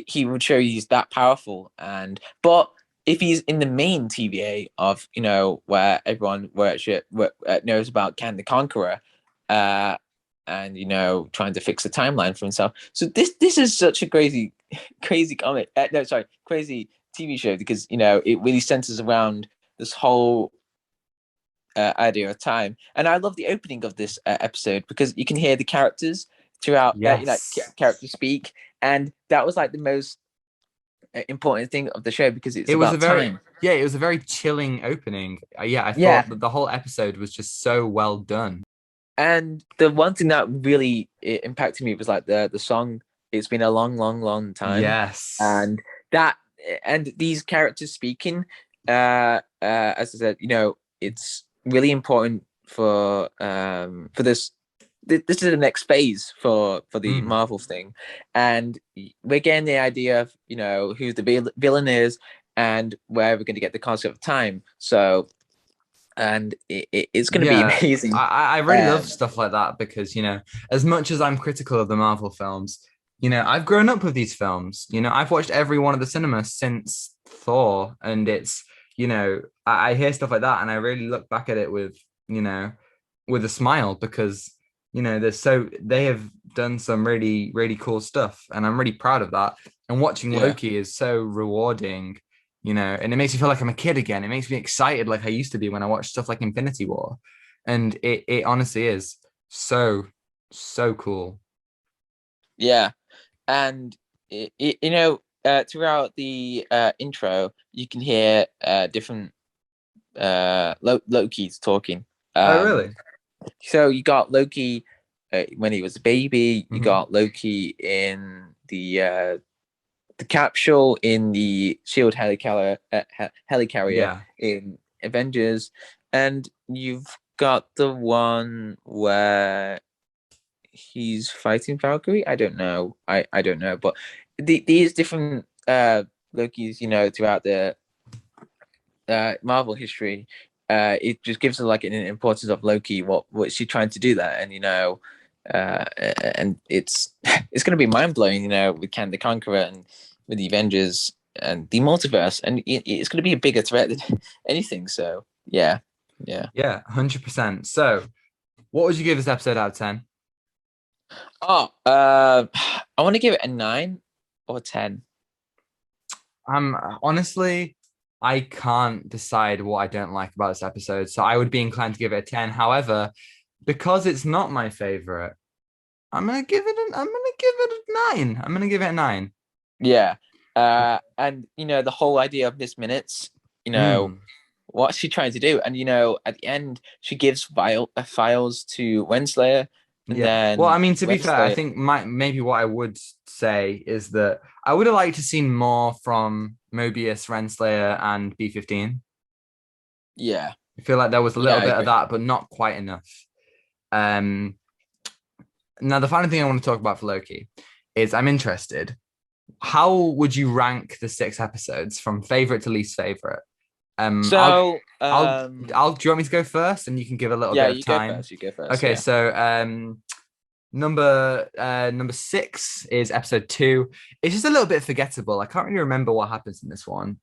he would show he's that powerful. And but if he's in the main TVA of where everyone knows about Kang the Conqueror, uh, and trying to fix the timeline for himself. So this is such a crazy, crazy comic. No, sorry, crazy TV show, because it really centers around this whole idea of time. And I love the opening of this episode, because you can hear the characters throughout, Yes. characters speak, and that was like the most important thing of the show, because it's It was a about very time. yeah, it was a very chilling opening. Yeah, I Yeah, thought that the whole episode was just so well done. and the one thing that really impacted me was like the song. It's been a long, long, long time, Yes. and that and these characters speaking, as I said, it's really important for this is the next phase for the Mm. Marvel thing, and we're getting the idea of who the villain is, and where we're going to get the concept of time. So, and it's going to be Yeah, amazing. I really love Um, stuff like that because, as much as I'm critical of the Marvel films, I've grown up with these films. I've watched every one of the cinemas since Thor, and I hear stuff like that, and I really look back at it with a smile because, they have done some really, really cool stuff, and I'm really proud of that. And watching yeah, Loki is so rewarding, and it makes me feel like I'm a kid again. It makes me excited like I used to be when I watched stuff like Infinity War. And it honestly is so, so cool. yeah, and throughout the intro, you can hear different Loki's talking. Oh, Um, really? so you got Loki when he was a baby. You Hmm. got Loki in the capsule in the Shield helicarrier Yeah. in Avengers, and you've got the one where he's fighting Valkyrie. I don't know. I don't know, but these different Lokis, throughout the Marvel history, it just gives her like an importance of Loki. What's she trying to do there? And and it's it's going to be mind blowing. With Kang the Conqueror and with the Avengers and the multiverse, and it's going to be a bigger threat than anything. So yeah, yeah. Yeah, 100%. So, what would you give this episode out of 10? Oh, I want to give it a 9 or 10. Honestly, I can't decide what I don't like about this episode. So, I would be inclined to give it a 10. However, because it's not my favorite, I'm gonna give it a 9. I'm gonna give it a 9. Yeah. And the whole idea of Miss Minutes, you know, Mm. what's she trying to do? And at the end, she gives files to Wenslayer, and Yeah. Well, I then mean, to be fair, I Wenslayer, think maybe what I would say is that I would have liked to seen more from Mobius, Renslayer, and B15. yeah, I feel like there was a yeah, little I bit of agree. that, but not quite enough. Um, Now the final thing I want to talk about for Loki is I'm interested. How would you rank the 6 episodes from favorite to least favorite? Um, I'll, So, do you want me to go first, and you can give a little yeah, bit of you go time? first. You go first. Okay, Yeah. so number 6 is episode 2. It's just a little bit forgettable. I can't really remember what happens in this one.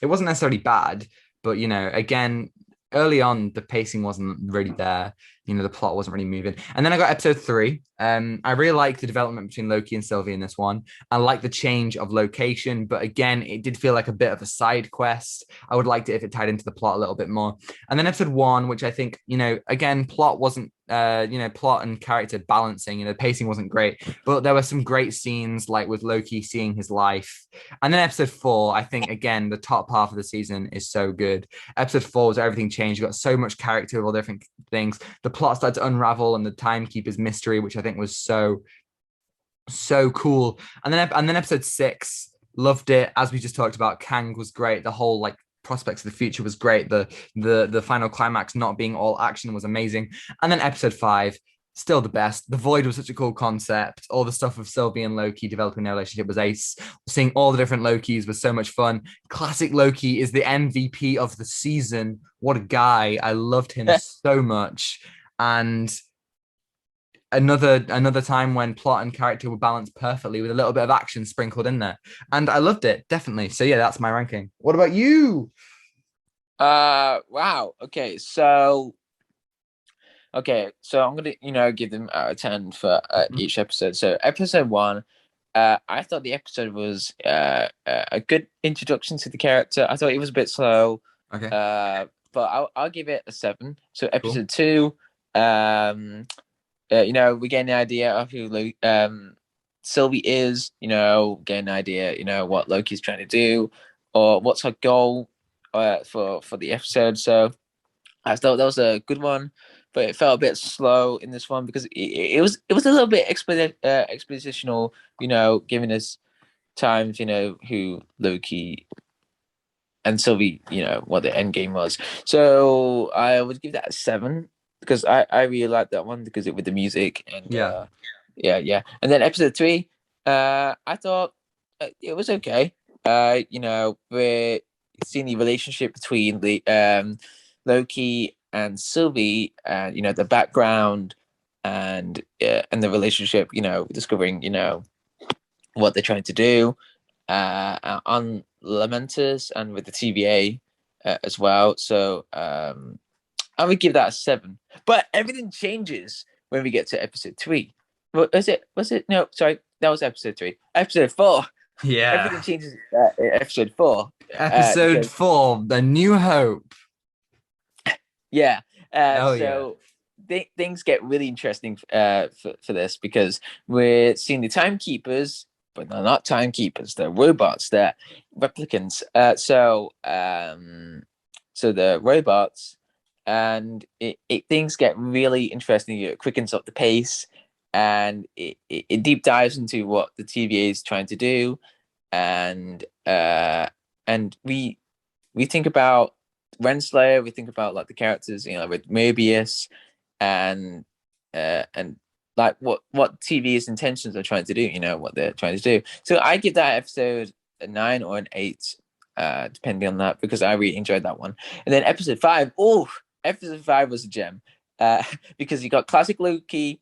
It wasn't necessarily bad, but again, early on the pacing wasn't really there. The plot wasn't really moving. And then I got episode 3. I really like the development between Loki and Sylvie in this one. I like the change of location, but again, it did feel like a bit of a side quest. I would like it if it tied into the plot a little bit more. And then episode 1, which I think, again, plot wasn't plot and character balancing. The pacing wasn't great, but there were some great scenes like with Loki seeing his life. And then episode 4, I think again the top half of the season is so good. Episode 4 was everything changed. You got so much character with all different things. The plot started to unravel, and the timekeeper's mystery, which I think was so cool. And then episode 6, loved it. As we just talked about, Kang was great. The whole like prospects of the future was great. The final climax not being all action was amazing. And then episode 5, still the best. The void was such a cool concept. All the stuff of Sylvie and Loki developing their relationship was ace. Seeing all the different Lokis was so much fun. Classic Loki is the MVP of the season. What a guy. I loved him so much. And another time when plot and character were balanced perfectly with a little bit of action sprinkled in there. And I loved it, definitely. So yeah, that's my ranking. What about you? Wow. Okay, so I'm gonna give them out of 10 for Mhm. each episode. So episode 1, I thought the episode was a good introduction to the character. I thought it was a bit slow, Okay, but I'll give it a 7. So cool. episode 2, we get an idea of who Sylvie is. Get an idea, what Loki's trying to do, or what's her goal for the episode. So I thought that was a good one, but it felt a bit slow in this one because it was a little bit expositional. Giving us times, who Loki and Sylvie, what the end game was. So I would give that a 7 because I really like that one because with the music and Yeah. yeah. And then episode 3, I thought it was okay. we're seeing the relationship between the Loki and Sylvie, and the background and the relationship. Discovering what they're trying to do on Lamentus and with the TVA as well. So I would give that a 7. But everything changes when we get to episode 3. Was it? No, sorry, that was episode 3. Episode 4. Yeah. Everything changes in episode 4. Episode 4, The New Hope. Yeah. Oh, so things get really interesting for this, because we're seeing the timekeepers, but they're not timekeepers. They're robots. They're replicants. So the robots, and things get really interesting. It quickens up the pace, and it deep dives into what the TVA is trying to do, and we think about Renslayer. We think about like the characters, with Mobius, and like what TV's intentions are trying to do. What they're trying to do. So I give that episode a 9 or an 8, depending on that, because I really enjoyed that one. And then episode 5. Oh, episode 5 was a gem, because you got classic Loki.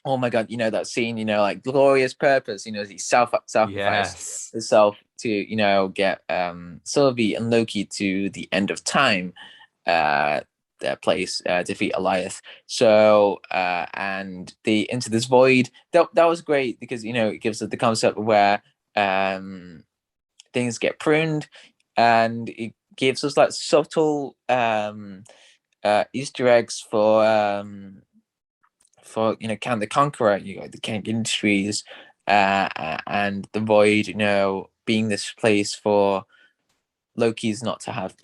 Oh my god, that scene, like glorious purpose, he sacrificed himself to, get Sylvie and Loki to the end of time, their place, defeat Eliath. So and the Into This Void, that was great, because it gives us the concept where things get pruned, and it gives us like subtle Easter eggs for Kang the Conqueror. You got the Kang Industries, and the Void, being this place for Loki's not to have,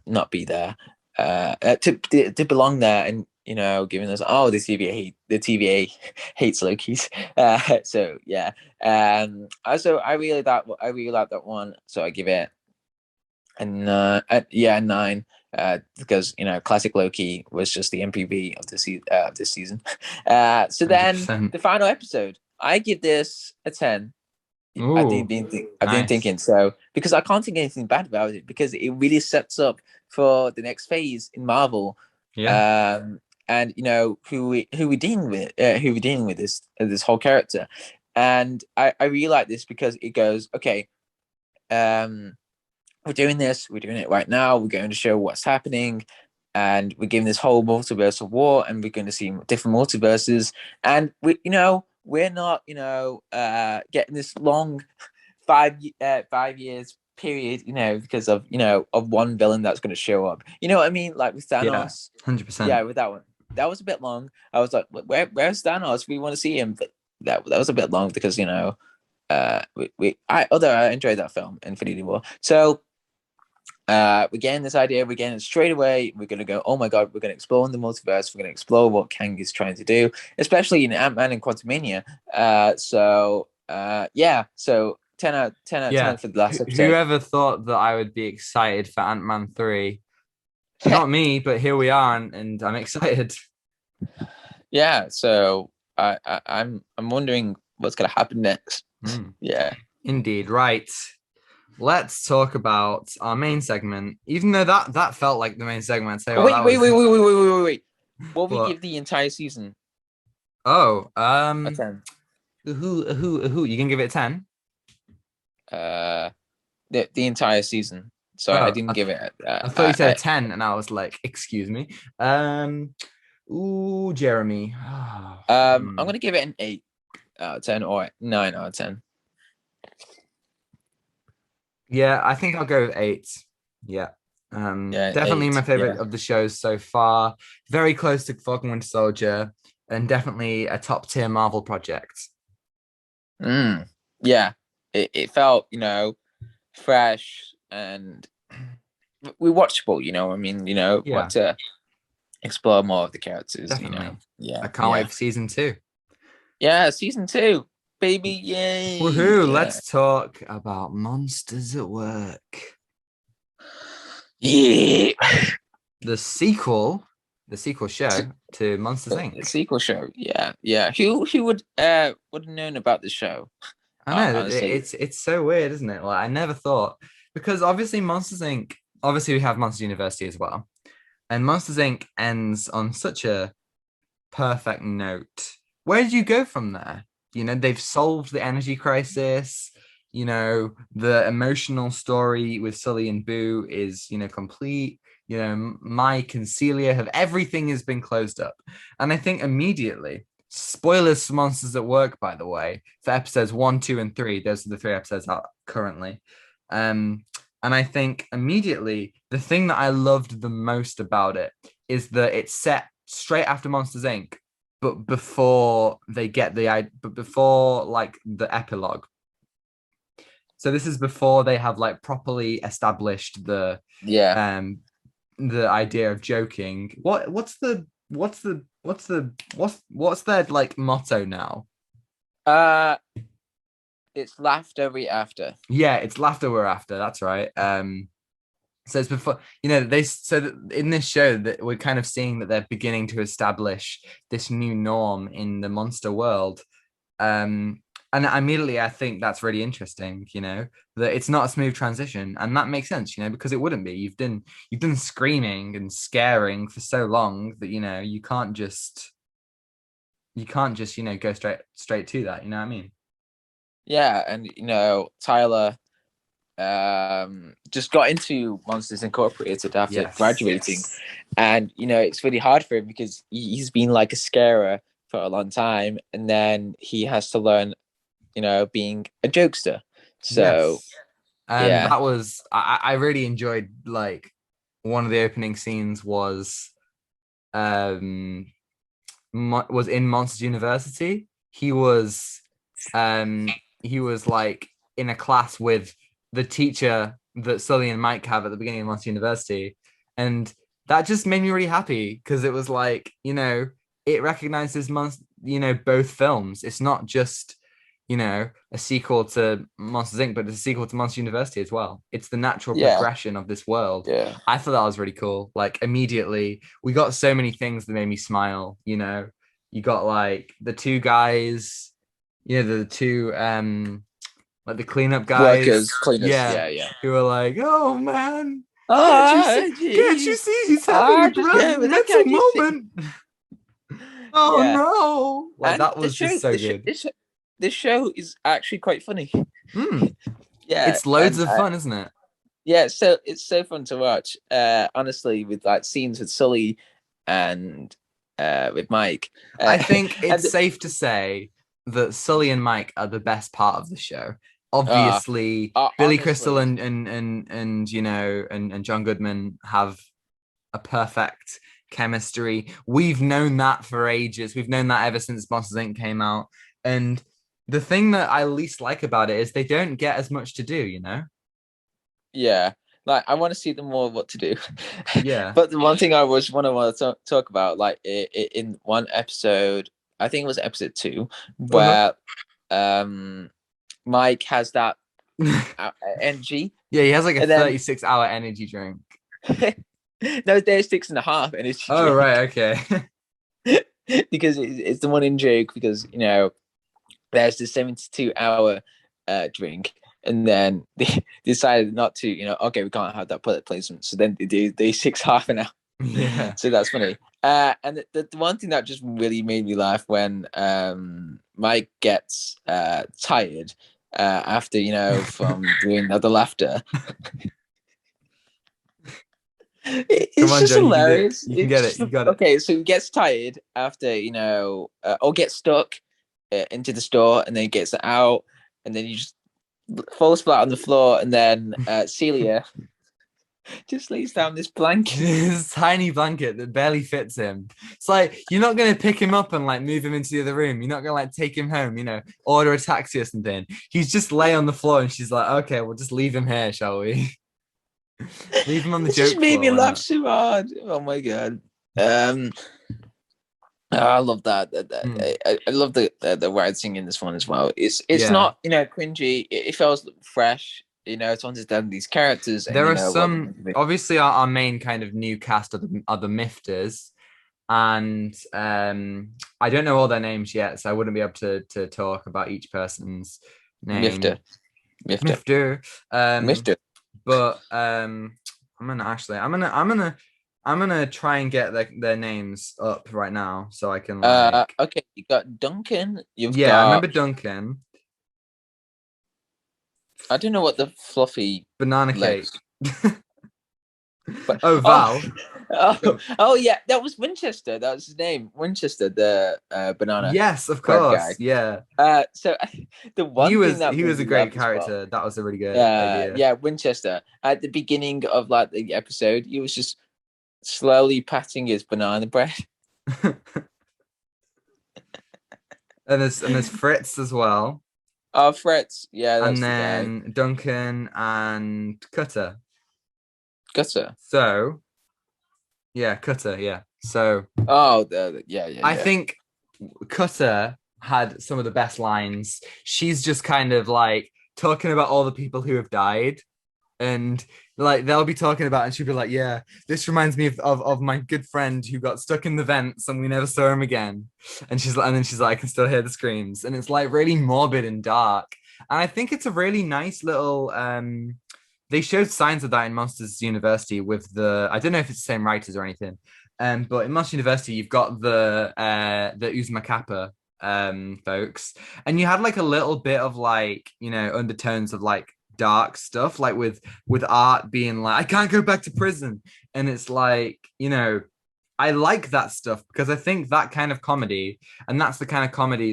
not be there, to belong there, and giving us, the TVA hates Loki's. So yeah, also I really like that one, so I give it a 9. Because classic Loki was just the MPV of this season. So then 100%. the final episode, I give this a 10. Ooh, I've been nice. thinking, so because I can't think anything bad about it, because it really sets up for the next phase in Marvel. Yeah. And who we dealing with, this whole character, and I really like this, because it goes, okay, we're doing it right now. We're going to show what's happening, and we're giving this whole multiverse of war, and we're going to see different multiverses, and we're not getting this long 5 years period, because of one villain that's going to show up. You know what I mean? Like with Thanos. 100%. Yeah, with that one, that was a bit long. I was like, where's Thanos? We want to see him, but that was a bit long, because I enjoyed that film, Infinity War. So we're getting this idea, we're getting it straight away. We're gonna go, oh my god, we're gonna explore in the multiverse, we're gonna explore what Kang is trying to do, especially in Ant-Man and Quantumania. So 10 out of 10 for the last episode. Whoever thought that I would be excited for Ant-Man 3? Not me, but here we are, and I'm excited. Yeah, so I'm wondering what's gonna happen next. Yeah, indeed. Right, let's talk about our main segment, even though that felt like the main segment. Say, wait. What we give the entire season? Oh, a 10. Who you can give it 10? The entire season. Sorry, I didn't give it. I thought you said 10, and I was like, excuse me. Jeremy. I'm gonna give it an 8 out of 10 or 9 out of 10. Yeah, I think I'll go with 8. Yeah. Definitely 8, my favorite of the shows so far. Very close to Falcon Winter Soldier, and definitely a top tier Marvel project. Yeah, it felt fresh and rewatchable. I mean, want to explore more of the characters. Definitely. Yeah, I can't wait for season 2. Yeah, season 2, baby! Yay! Woohoo! Yeah. Let's talk about Monsters at Work. Yeah. The sequel show to Monsters Inc. The sequel show, yeah. Who would have known about the show? I know Honestly. it's so weird, isn't it? Like I never thought because obviously Monsters Inc. Obviously we have Monsters University as well, and Monsters Inc. ends on such a perfect note. Where did you go from there? You know, they've solved the energy crisis. You know, the emotional story with Sully and Boo is, you know, complete. You know, Mike and Celia have everything has been closed up. And I think immediately, spoilers for Monsters at Work, by the way, for episodes 1, 2, and 3. Those are the 3 episodes out currently. Um, and I think immediately the thing that I loved the most about it is that it's set straight after Monsters Inc. But before they get but before like the epilogue. So this is before they have like properly established Yeah. the idea of joking. What's their like motto now? Uh, it's laughter we after. Yeah, it's laughter we're after. That's right. So it's before, you know, they so that in this show that we're kind of seeing that they're beginning to establish this new norm in the monster world. Um, and immediately I think that's really interesting, you know, that it's not a smooth transition, and that makes sense, you know, because it wouldn't be. You've done screaming and scaring for so long that you know you can't just you know go straight to that. You know what I mean? Yeah, and Tyler just got into Monsters Incorporated after Yes. graduating, and it's really hard for him because he's been like a scarer for a long time, and then he has to learn, being a jokester. So Yes. And yeah, that was I really enjoyed like one of the opening scenes um was in Monsters University. He was like in a class with the teacher that Sully and Mike have at the beginning of Monsters University, and that just made me really happy because it was like it recognizes both films. It's not just a sequel to Monsters Inc., but it's a sequel to Monsters University as well. It's the natural yeah, progression of this world. yeah. I thought that was really cool. Like immediately, we got so many things that made me smile. You got like the two guys, the two like the cleanup guys, Workers, cleaners. yeah, Yeah, yeah. who were like, "Oh man, can't you see? Oh, Can't you jeez. see he's having Ah, a just go with that. mental Can't you see? moment? Oh Yeah, no!" Like and that was just so good. this show is actually quite funny. Mm. Yeah, It's loads and of fun, isn't it? yeah, so it's so fun to watch. Honestly, with like scenes with Sully and with Mike, I think and it's safe to say that Sully and Mike are the best part of the show. uh, Obviously, Billy Crystal honestly, and John Goodman have a perfect chemistry. We've known that for ages. We've known that ever since Monsters Inc. came out. And the thing that I least like about it is they don't get as much to do, you know? yeah. Like I want to see them more what to do, Yeah. but the one thing I want to talk about, like in one episode, I think it was episode 2, Uh-huh. where Mike has that energy, Yeah, he has like a and then 36-hour energy drink. no, there's 6.5 energy Oh, drink right, okay. because it's the one in joke because there's the 72-hour drink, and then they decided not to, okay, we can't have that product placement, so then they 6 half an hour. Yeah. So that's funny. And the one thing that just really made me laugh when Mike gets tired after from doing the laughter. Come It's on, just John, you can do it. hilarious. You can It's get it. just You got it. okay. So he gets tired after or gets stuck into the store, and then he gets out, and then he just falls flat on the floor, and then Celia just lays down this blanket. This tiny blanket that barely fits him. It's like you're not gonna pick him up and like move him into the other room. You're not gonna like take him home, order a taxi or something. He's just lay on the floor and she's like, okay, we'll just leave him here, shall we? Leave him on the It just joke made floor, me why laugh not? so hard. Oh my god. Um, I love that. Mm, I love the writing in this one as well. It's yeah. not cringy. It feels fresh. To understand these characters and There are what they're meant some to be. obviously our main kind of new cast are the Mifters. And I don't know all their names yet, so I wouldn't be able to talk about each person's Mifter. named Mifter. Mifter. But I'm gonna try and get their names up right now so I can like. Okay, you got Duncan. You've Yeah, I got remember Duncan. I don't know what the fluffy Banana cake. legs, but Oh, Val. oh yeah, that was Winchester. That was his name, Winchester, the banana Yes, of bread guy. course. Yeah. So the He one thing was that he made was a me great laugh as well. character. That was a really good idea. Yeah, Winchester. At the beginning of like the episode, he was just slowly patting his banana bread. And there's Fritz as well. Oh, Fritz. Yeah, And that's the guy. then Duncan and Cutter. Gutter. So yeah, Cutter, yeah. So Oh, I yeah. think Cutter had some of the best lines. She's just kind of like talking about all the people who have died, and like they'll be talking about, and she'll be like, "Yeah, this reminds me of my good friend who got stuck in the vents and we never saw him again." And then she's like, "I can still hear the screams," and it's like really morbid and dark. And I think it's a really nice little. They showed signs of that in Monsters University with the. I don't know if it's the same writers or anything, but in Monsters University you've got the Uzma Kappa folks, and you had like a little bit of like undertones of like dark stuff, like with Art being like, I can't go back to prison, and it's like I like that stuff because I think that kind of comedy, and that's the kind of comedy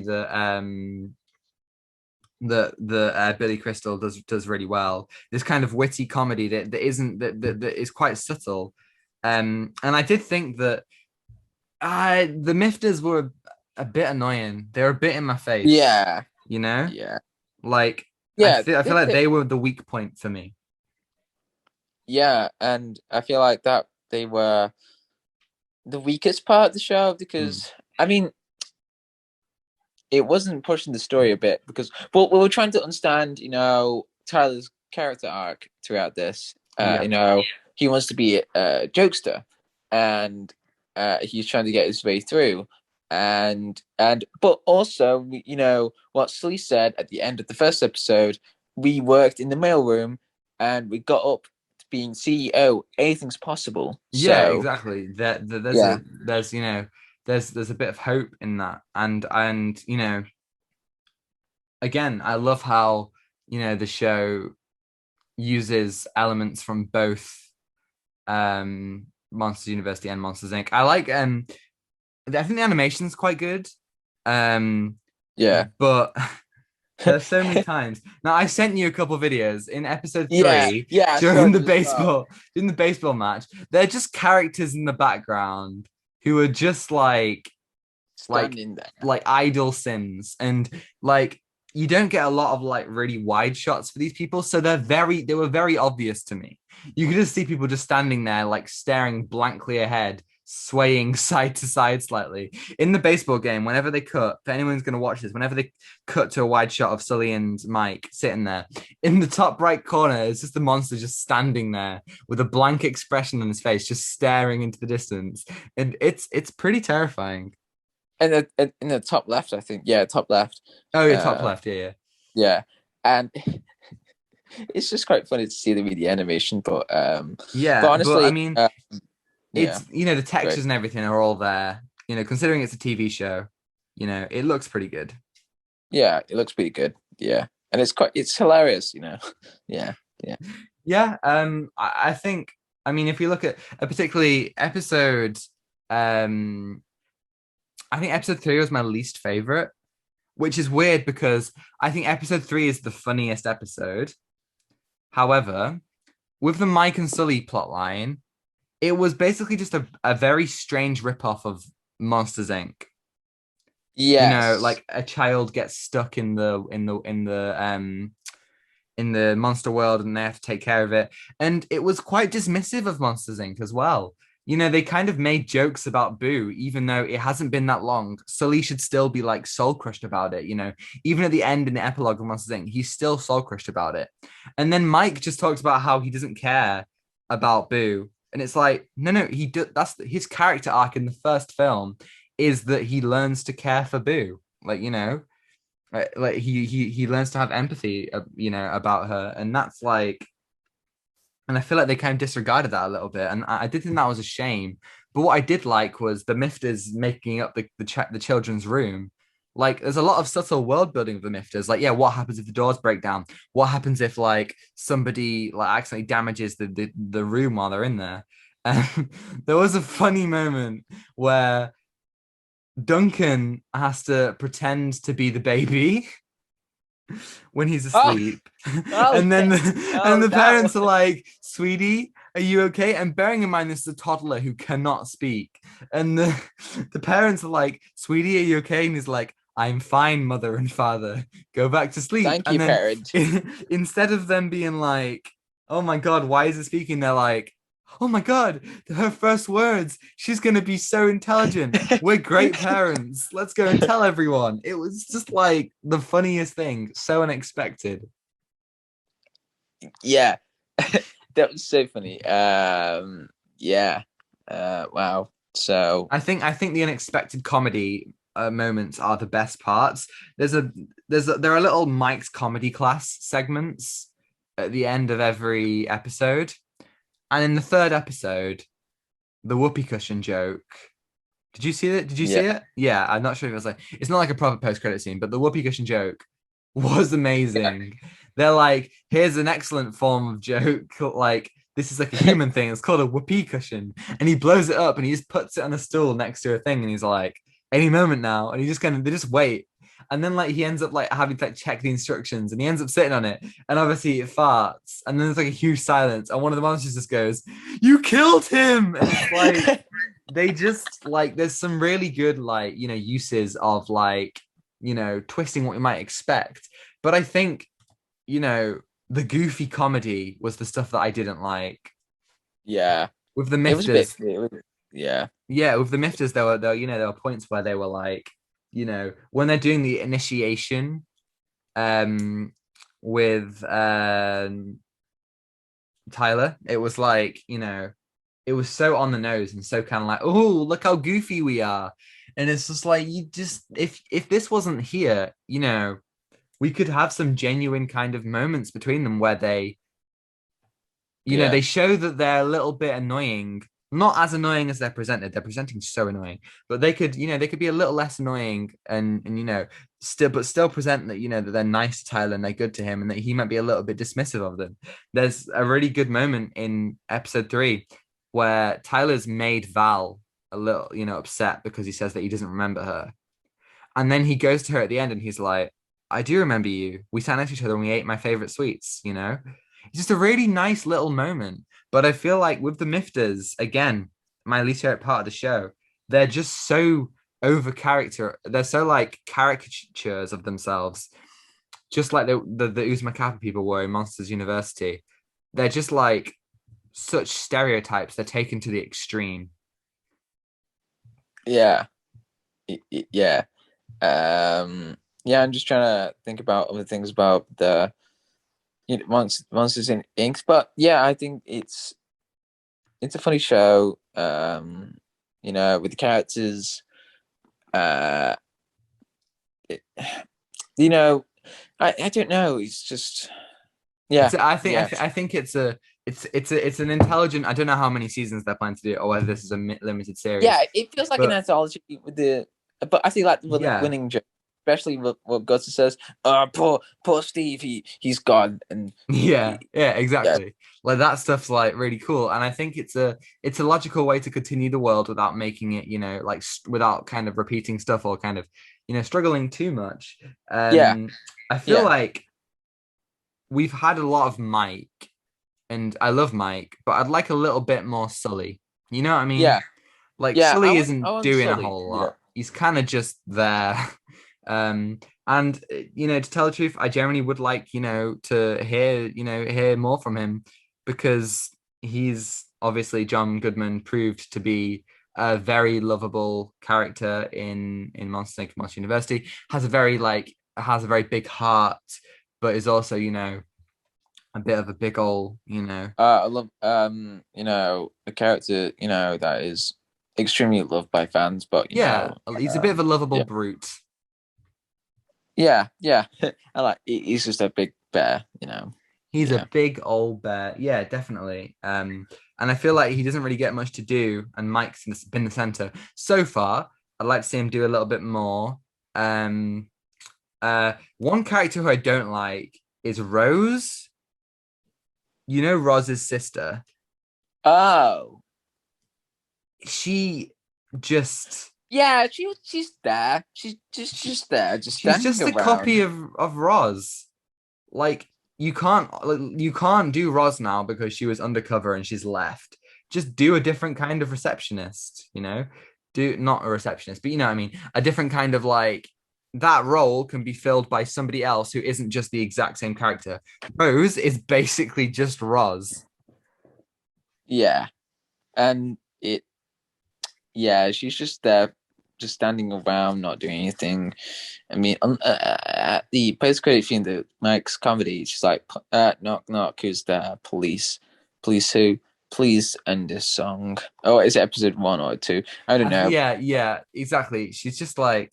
that Billy Crystal does really well. This kind of witty comedy that is quite subtle, and I did think that the Mifters were a bit annoying. They were a bit in my face, Yeah, you know. yeah, Like yeah. I feel like they were the weak point for me. Yeah, and I feel like that they were the weakest part of the show Mm. because I mean it wasn't pushing the story a bit because well, we were trying to understand, Tyler's character arc throughout this. Yeah. He wants to be a jokester, and he's trying to get his way through, and but also, what Sully said at the end of the first episode. We worked in the mailroom, and we got up to being CEO. Anything's possible. Yeah, So exactly. yeah, There's a bit of hope in that, and again, I love how the show uses elements from both Monsters University and Monsters Inc. I like I think the animation's quite good, um, yeah, but there's so many times. Now I sent you a couple videos in episode yeah, 3 yeah. I saw during the you as well. baseball match. They're just characters in the background who are just like Standing there. like idle sims, and like you don't get a lot of like really wide shots for these people, so they were very obvious to me. You could just see people just standing there like staring blankly ahead, swaying side to side slightly. In the baseball game, whenever they cut, if anyone's going to watch this, whenever they cut to a wide shot of Sully and Mike sitting there, in the top right corner it's just the monster just standing there with a blank expression on his face, just staring into the distance, and it's pretty terrifying. And in the top left, I think. Yeah, top left. Oh, yeah, top left. Yeah, Yeah, and it's just quite funny to see the animation, but yeah. but But I honestly, mean, yeah, it's the great. textures and everything are all there. Considering it's a TV show, it looks pretty good. Yeah, it looks pretty good. Yeah, and it's hilarious. Yeah, yeah, Yeah. I think. I mean, if you look at a particularly episode, um, I think episode 3 was my least favorite, which is weird because I think episode 3 is the funniest episode. However, with the Mike and Sully plotline, it was basically just a very strange ripoff of Monsters Inc. yes, Like a child gets stuck in the monster world and they have to take care of it. And it was quite dismissive of Monsters Inc. as well. They kind of made jokes about Boo, even though it hasn't been that long. Sully should still be like soul crushed about it. Even at the end in the epilogue of Monsters Inc., he's still soul crushed about it. And then Mike just talks about how he doesn't care about Boo. And it's like, no, that's his character arc in the first film is that he learns to care for Boo. Like, Like he learns to have empathy, about her, and that's like, and I feel like they kind of disregarded that a little bit, and I did think that was a shame. But what I did like was the Mifters making up the children's room. Like, there's a lot of subtle world building of the Mifters. Like, yeah, what happens if the doors break down? What happens if like somebody like accidentally damages the room while they're in there? And there was a funny moment where Duncan has to pretend to be the baby when he's Oh, asleep. oh And then yes. and Oh, the that parents are one. like, "Sweetie, are you okay?" And bearing in mind this is a toddler who cannot speak. And the parents are like, "Sweetie, are you okay?" And he's like, "I'm fine, mother and father. Go back to sleep." Thank And you, then parent. instead of them being like, "Oh my God, why is it speaking?" They're like, "Oh my God, her first words. She's gonna be so intelligent. We're great parents. Let's go and tell everyone." It was just like the funniest thing, so unexpected. Yeah, that was so funny. Yeah. Wow. So I think the unexpected comedy moments are the best parts. There are little Mike's comedy class segments at the end of every episode, and in the third episode, the whoopee cushion joke. Did you see it? Did you see yeah, it? Yeah, I'm not sure if it was like it's not like a proper post credit scene, but the whoopee cushion joke was yeah. amazing. They're like, here's an excellent form of joke. Like, this is like a human thing. It's called a whoopee cushion. And he blows it up and he just puts it on a stool next to a thing. And he's like, any moment now. And he just they just wait. And then like he ends up like having to like check the instructions and he ends up sitting on it. And obviously it farts. And then there's like a huge silence. And one of the monsters just goes, "You killed him." And it's like they just like there's some really good like, uses of like, twisting what you might expect. But I think, you know, the goofy comedy was the stuff that I didn't like. Yeah. With the It was a bit. Mifters, Yeah. yeah, with the Mifters, there were points where they were like, when they're doing the initiation, um, with Tyler, it was like, it was so on the nose and so kind of like, oh, look how goofy we are. And it's just like you just if this wasn't here, we could have some genuine kind of moments between them where Yeah. they show that they're a little bit annoying, not as annoying as they're presented. They're presenting so annoying, but they could be a little less annoying and still present that that they're nice to Tyler and they're good to him and that he might be a little bit dismissive of them. There's a really good moment in episode 3 where Tyler's made Val a little upset because he says that he doesn't remember her, and then he goes to her at the end and he's like, "I do remember you. We sat next to each other and we ate my favorite sweets. It's just a really nice little moment. But I feel like with the Mifters, again, my least favorite part of the show, they're just so over character. They're so like caricatures of themselves, just like the Uzma Kappa people were in Monsters University. They're just like such stereotypes. They're taken to the extreme. Yeah. Yeah. Yeah. I'm just trying to think about other things about the Monsters in Inc. But yeah, I think it's a funny show. With the characters. Uh, it, you know, I don't know. It's just It's yeah, I think I, yeah, th- I think it's an intelligent. I don't know how many seasons they're planning to do or whether this is a limited series, yeah. It feels like an but anthology with but I think like the yeah, winning joke, especially what Gus says. Poor Steve, he's gone, and yeah, yeah, exactly. Like that stuff's like really cool, and I think it's a logical way to continue the world without making it, like without kind of repeating stuff or kind of struggling too much. yeah, I feel yeah, like we've had a lot of Mike, and I love Mike, but I'd like a little bit more Sully. You know what I mean? yeah, Like yeah. Sully I isn't want doing a Sully. whole Yeah, lot. He's kind of just there. And to tell the truth, I generally would like, to hear more from him because he's obviously John Goodman proved to be a very lovable character in Monster Inc. Monster University. Has a very big heart, but is also, a bit of a big old, I love a character that is extremely loved by fans, but yeah, he's a bit of a lovable yeah, brute. Yeah. I like. He's just a big bear, you know. He's a Yeah. big old bear. Yeah, definitely. And I feel like he doesn't really get much to do, and Mike's been the center so far. I'd like to see him do a little bit more. Um, one character who I don't like is Rose. You know, Roz's sister. Oh, She just yeah. She's there. She's there, just she's standing just a copy around. of Roz. Like you can't do Roz now because she was undercover and she's left. Just do a different kind of receptionist, you know? Do not a receptionist, but you know what I mean? A different kind of like that role can be filled by somebody else who isn't just the exact same character. Rose is basically just Roz. Yeah, and it. Yeah, she's just there, just standing around, not doing anything. I mean, at the post-credit scene, the Mike's comedy, she's like, knock, knock, who's there? Police. Police who? Please end this song. Oh, is it episode 1 or 2? I don't know. Yeah, yeah, exactly. She's just like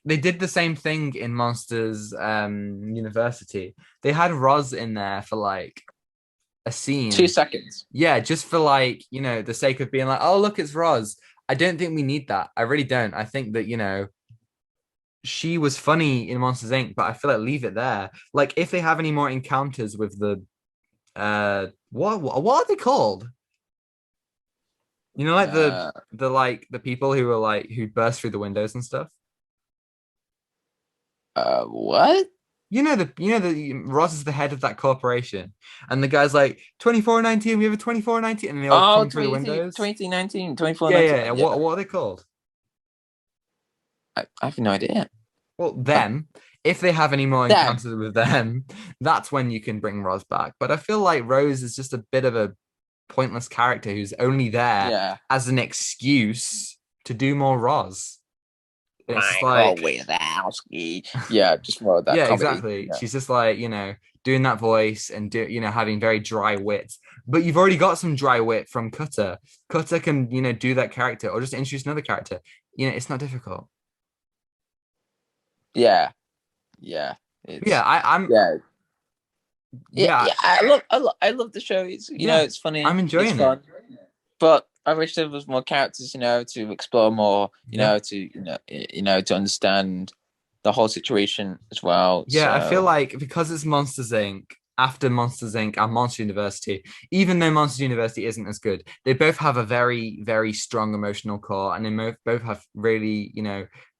they did the same thing in Monsters University. They had Roz in there for like a Two scene. seconds. Yeah, just for like, you know, the sake of being like, oh, look, it's Roz. I don't think we need that. I really don't. I think that, you know, she was funny in Monsters Inc., but I feel like leave it there. Like if they have any more encounters with the what are they called? You know, like Uh, the like the people who were like who burst through the windows and stuff. what? You know the Ross is the head of that corporation, and the guy's like 2419. We have a 2419, and they all Oh, come through the windows. 2019, 24, Yeah, 19. yeah, yeah. Yeah, What are they called? I have no idea. Well, them. If they have any more Them. encounters with them, that's when you can bring Roz back. But I feel like Rose is just a bit of a pointless character who's only there Yeah. as an excuse to do more Roz. It's just Michael like, Wazowski. Yeah, just more of that yeah, comedy. exactly. Yeah. She's just like, you know, doing that voice and having very dry wit. But you've already got some dry wit from Cutter. Cutter can, do that character or just introduce another character. It's not difficult. Yeah. Yeah. Yeah, It's I'm yeah. Yeah, yeah, yeah. I love the show. It's yeah, it's funny, I'm it's enjoying it. fun. But I wish there was more characters, to explore more, Yeah. to understand the whole situation as well. Yeah, I feel So like because it's Monsters Inc., after Monsters Inc. and Monster University, even though Monsters University isn't as good, they both have a very, very strong emotional core and they both have really,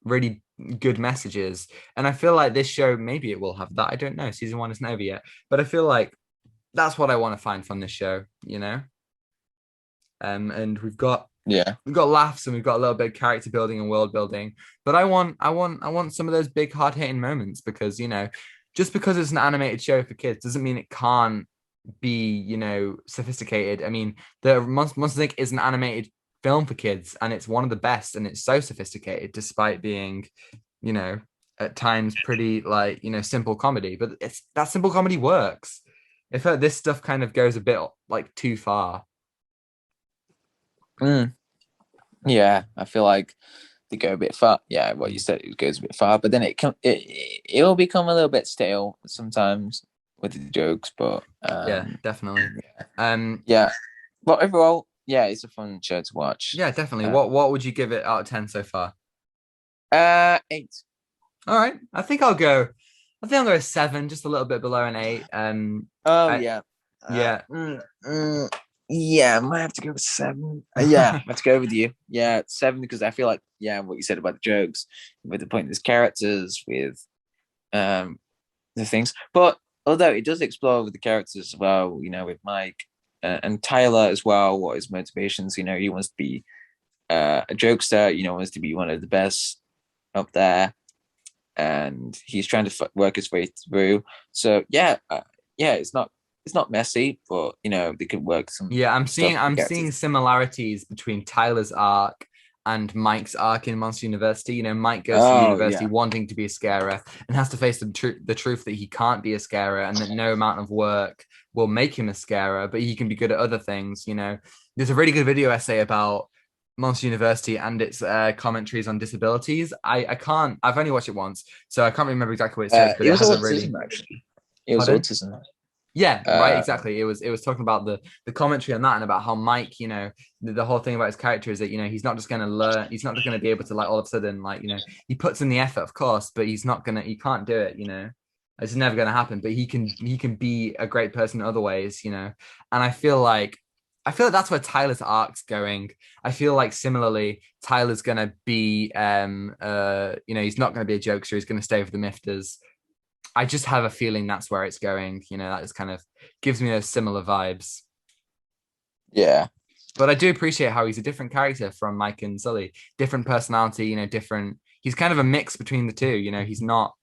really good messages. And I feel like this show, maybe it will have that. I don't know. Season one isn't over yet. But I feel like that's what I want to find from this show. And yeah. we've got laughs and we've got a little bit of character building and world building, but I want some of those big hard hitting moments because just because it's an animated show for kids doesn't mean it can't be sophisticated. I mean, the Monsters Inc. is an animated film for kids and it's one of the best and it's so sophisticated despite being you know at times pretty like simple comedy, but it's that simple comedy works. If this stuff kind of goes a bit like too far. Mm, yeah. I feel like they go a bit far. Yeah, what you said, it goes a bit far, but then it'll become a little bit stale sometimes with the jokes. But Yeah, definitely. yeah. But overall, yeah, it's a fun show to watch. Yeah, definitely. Uh, What would you give it out of 10 so far? 8. All right. I think I'll go a 7, just a little bit below an 8. Oh I, yeah. yeah. Yeah, I might have to go with 7. Yeah, I have to go with you. Yeah, 7 because I feel like what you said about the jokes, with the pointless characters, with the things. But although it does explore with the characters as well, with Mike and Tyler as well, what his motivations. He wants to be a jokester. Wants to be one of the best up there, and he's trying to work his way through. So it's not messy, but they could work some Yeah, I'm stuff seeing with the I'm seeing characters. similarities between Tyler's arc and Mike's arc in Monster University. Mike goes to Oh university yeah, wanting to be a scarer and has to face the truth that he can't be a scarer and that no amount of work will make him a scarer, but he can be good at other things. There's a really good video essay about Monster University and its commentaries on disabilities. I can't. I've only watched it once, so I can't remember exactly what it says. But It it was has a really. autism actually. It was Pardon? autism. Yeah, right, Uh, exactly. It was talking about the commentary on that and about how Mike, the whole thing about his character is that, he's not just gonna learn, he's not just gonna be able to like all of a sudden, like, he puts in the effort, of course, but he can't do it. It's never gonna happen. But he can be a great person in other ways. And I feel like that's where Tyler's arc's going. I feel like similarly, Tyler's gonna be he's not gonna be a jokester, he's gonna stay with the Mifters. I just have a feeling that's where it's going. That just kind of gives me those similar vibes. yeah, But I do appreciate how he's a different character from Mike and Sully. Different personality, different. He's kind of a mix between the two. He's not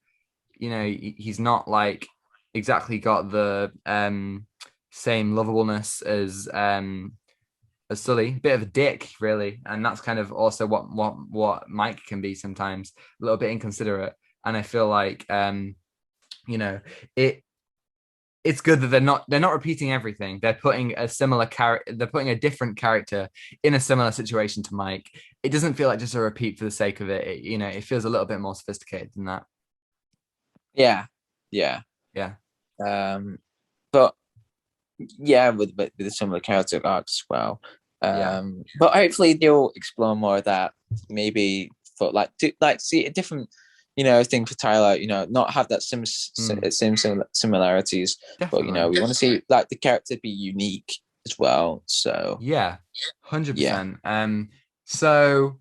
like exactly got the same lovableness as Sully. Bit of a dick, really, and that's kind of also what Mike can be sometimes. A little bit inconsiderate, and I feel like you know it it's good that they're not repeating everything. They're putting a similar character, they're putting a different character in a similar situation to Mike. It doesn't feel like just a repeat for the sake of it. It feels a little bit more sophisticated than that. yeah, yeah. Yeah. But yeah, with a similar character arc as well. Yeah. But hopefully they'll explore more of that. Maybe for like see a different, thing for Tyler. Not have that Mm, same similarities, but definitely. we want to see like the character be unique as well. So Yeah. yeah, 100%. So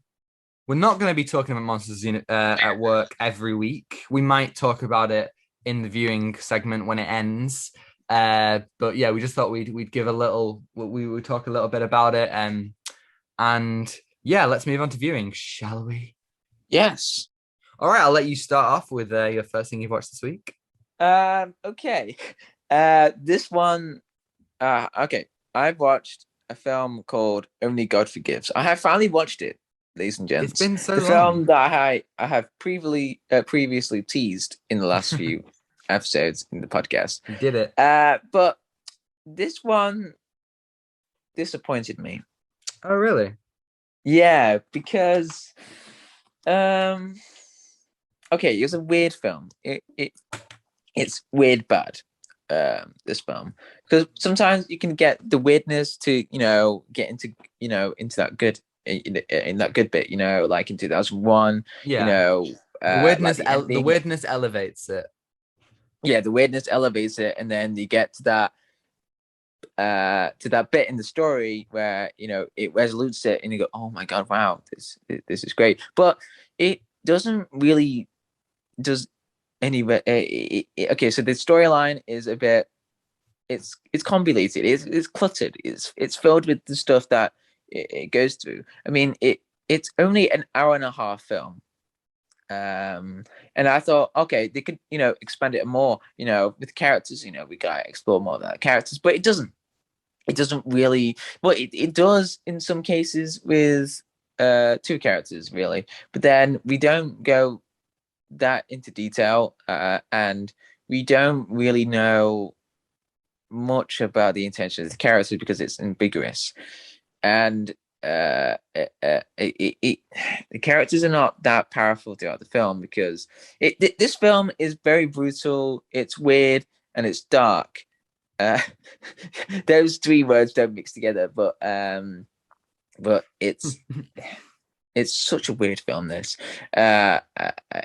we're not going to be talking about Monsters at work every week. We might talk about it in the viewing segment when it ends. But yeah, we just thought we'd give a little, we would talk a little bit about it. And yeah, let's move on to viewing, shall we? yes. All right, I'll let you start off with your first thing you've watched this week. Okay. This one. Okay. I've watched a film called Only God Forgives. I have finally watched it, ladies and It's gents. been so The film long. that I have previously teased in the last few episodes in the podcast. You did it. But this one disappointed me. Oh, really? Yeah, because um, okay, it was a weird film. It's weird bad. This film, because sometimes you can get the weirdness to get into that good in that good bit, like in 2001, Yeah. The like weirdness, the the ending. weirdness elevates it. Yeah, the weirdness elevates it, and then you get to that bit in the story where it resolutes it, and you go, oh my god, wow, this is great. But it doesn't really does anyway. Okay, so the storyline is a bit, it's convoluted, it's cluttered, it's filled with the stuff that it goes through. I mean, it's only an hour and a half film. And I thought, okay, they could expand it more, with characters. We gotta explore more of that characters, but it doesn't really. Well, it does in some cases with two characters really, but then we don't go that into detail, and we don't really know much about the intention of the characters because it's ambiguous. And the characters are not that powerful throughout the film because this film is very brutal, it's weird, and it's dark. uh, those three words don't mix together, but it's such a weird film. This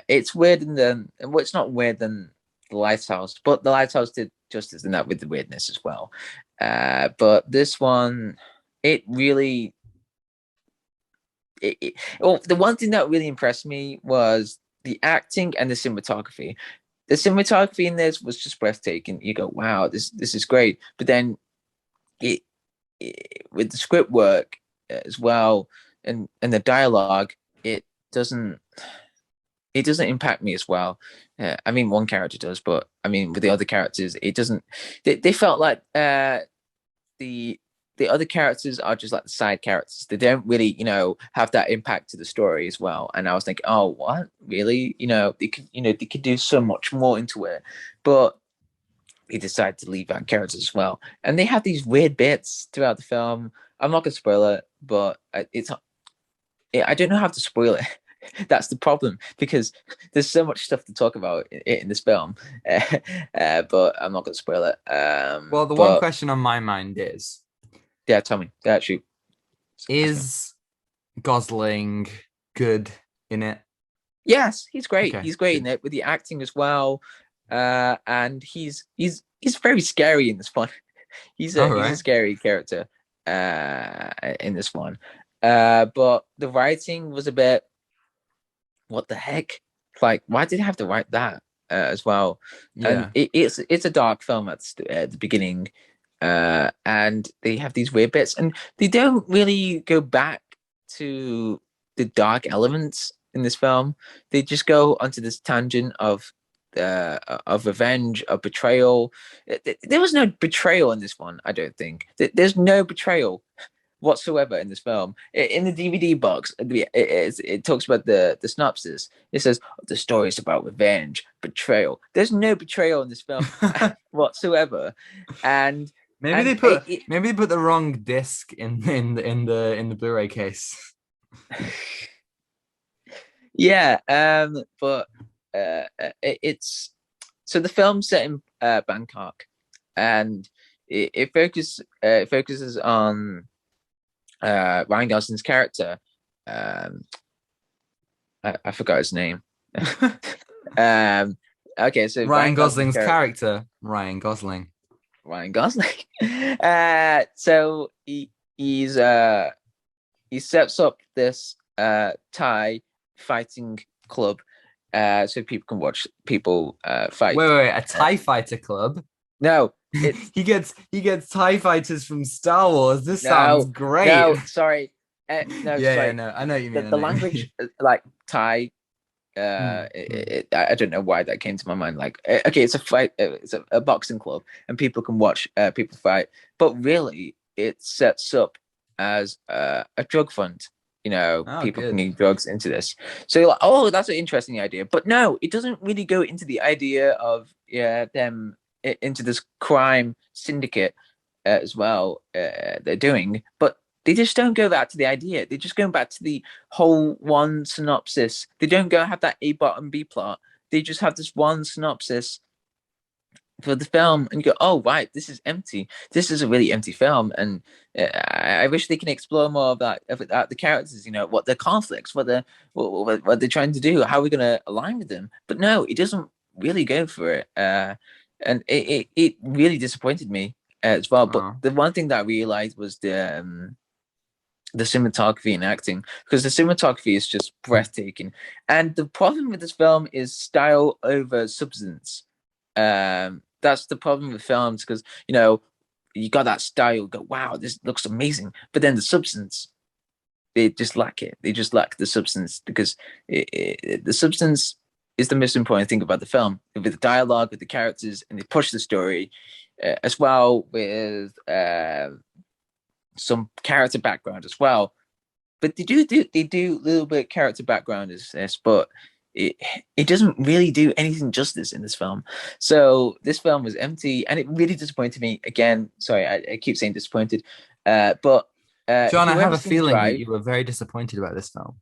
it's weird in the well, it's not weird than the Lighthouse, but the Lighthouse did justice in that with the weirdness as well. But this one, it really well, the one thing that really impressed me was the acting and the cinematography. The cinematography in this was just breathtaking. You go, wow, this is great. But then it, with the script work as well, and the dialogue, it doesn't it doesn't impact me as well. I mean, one character does, but I mean, with the other characters, it doesn't. They felt like the the other characters are just like the side characters. They don't really, have that impact to the story as well. And I was thinking, oh, what really? They could do so much more into it, but they decided to leave out characters as well. And they have these weird bits throughout the film. I'm not gonna spoil it, but it's I don't know how to spoil it. That's the problem because there's so much stuff to talk about in this film, but I'm not going to spoil it. Well, the one But question on my mind yeah, tell me. Yeah, shoot. Ask me. is Gosling good in it? Yes, he's great. Okay, He's great in good. it with the acting as well, and he's very scary in this one. All He's a right. scary character in this one. But the writing was a bit what the heck? Like, why did they have to write that as well? And Yeah. it's a dark film at the beginning, and they have these weird bits, and they don't really go back to the dark elements in this film. They just go onto this tangent of revenge, of betrayal. There was no betrayal in this one, I don't think. There's no betrayal whatsoever in this film. In the DVD box, it talks about the synopsis. It says the story is about revenge, betrayal. There's no betrayal in this film whatsoever, and Maybe and they put maybe they put the wrong disc in the Blu-ray case. yeah, but it's so the film's set in Bangkok, and it focuses on Ryan Gosling's character. Um, I forgot his name. Okay, so Ryan Ryan Gosling's Gosling's character, character, Ryan Gosling. Ryan Gosling. So he sets up this Thai fighting club, so people can watch people fight. Wait, a Uh, TIE fighter club. no, it's he gets TIE fighters from Star Wars. This sounds no, great. no. Sorry, no, Yeah, sorry. no, I know what you mean. I The know what you language mean. like Thai Mm, mm. I don't know why that came to my mind. Like, okay, it's a fight, it's a boxing club, and people can watch people fight. But really, it sets up as a drug fund. You know, Oh, people can good. use drugs into this. So you're like, oh, that's an interesting idea. But no, it doesn't really go into the idea of them into this crime syndicate as well. They're doing, but they just don't go back to the idea. They're just going back to the whole one synopsis. They don't go have that A plot and B plot. They just have this one synopsis for the film, and you go, "Oh, right, this is empty. This is a really empty film." And I wish they can explore more of the characters. You know, what their conflicts, what they're trying to do, how we're going to align with them. But no, it doesn't really go for it, and it really disappointed me as well. But Oh. the one thing that I realized was the cinematography and acting, because the cinematography is just breathtaking. And the problem with this film is style over substance. That's the problem with films, because you got that style, go, wow, this looks amazing, but then the substance, they just lack it. They just lack the substance, because the substance is the most important thing about the film, with the dialogue, with the characters, and they push the story as well with some character background as well. But they do a little bit of character background is this, but it it doesn't really do anything justice in this film. So this film was empty, and it really disappointed me. Again, sorry, I keep saying disappointed, but John, I have whoever's a seen feeling Drive, you were very disappointed about this film.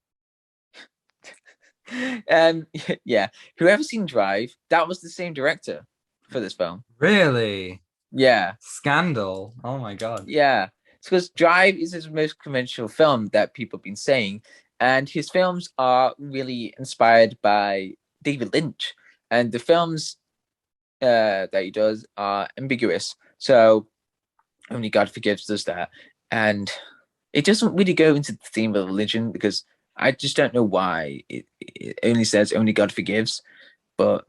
um, yeah, whoever's seen Drive, that was the same director for this film. Really? Yeah, Scandal. Oh my God. yeah. It's because Drive is his most conventional film that people have been saying, and his films are really inspired by David Lynch, and the films that he does are ambiguous. So only God forgives does that, and it doesn't really go into the theme of religion, because I just don't know why it only says only God forgives. But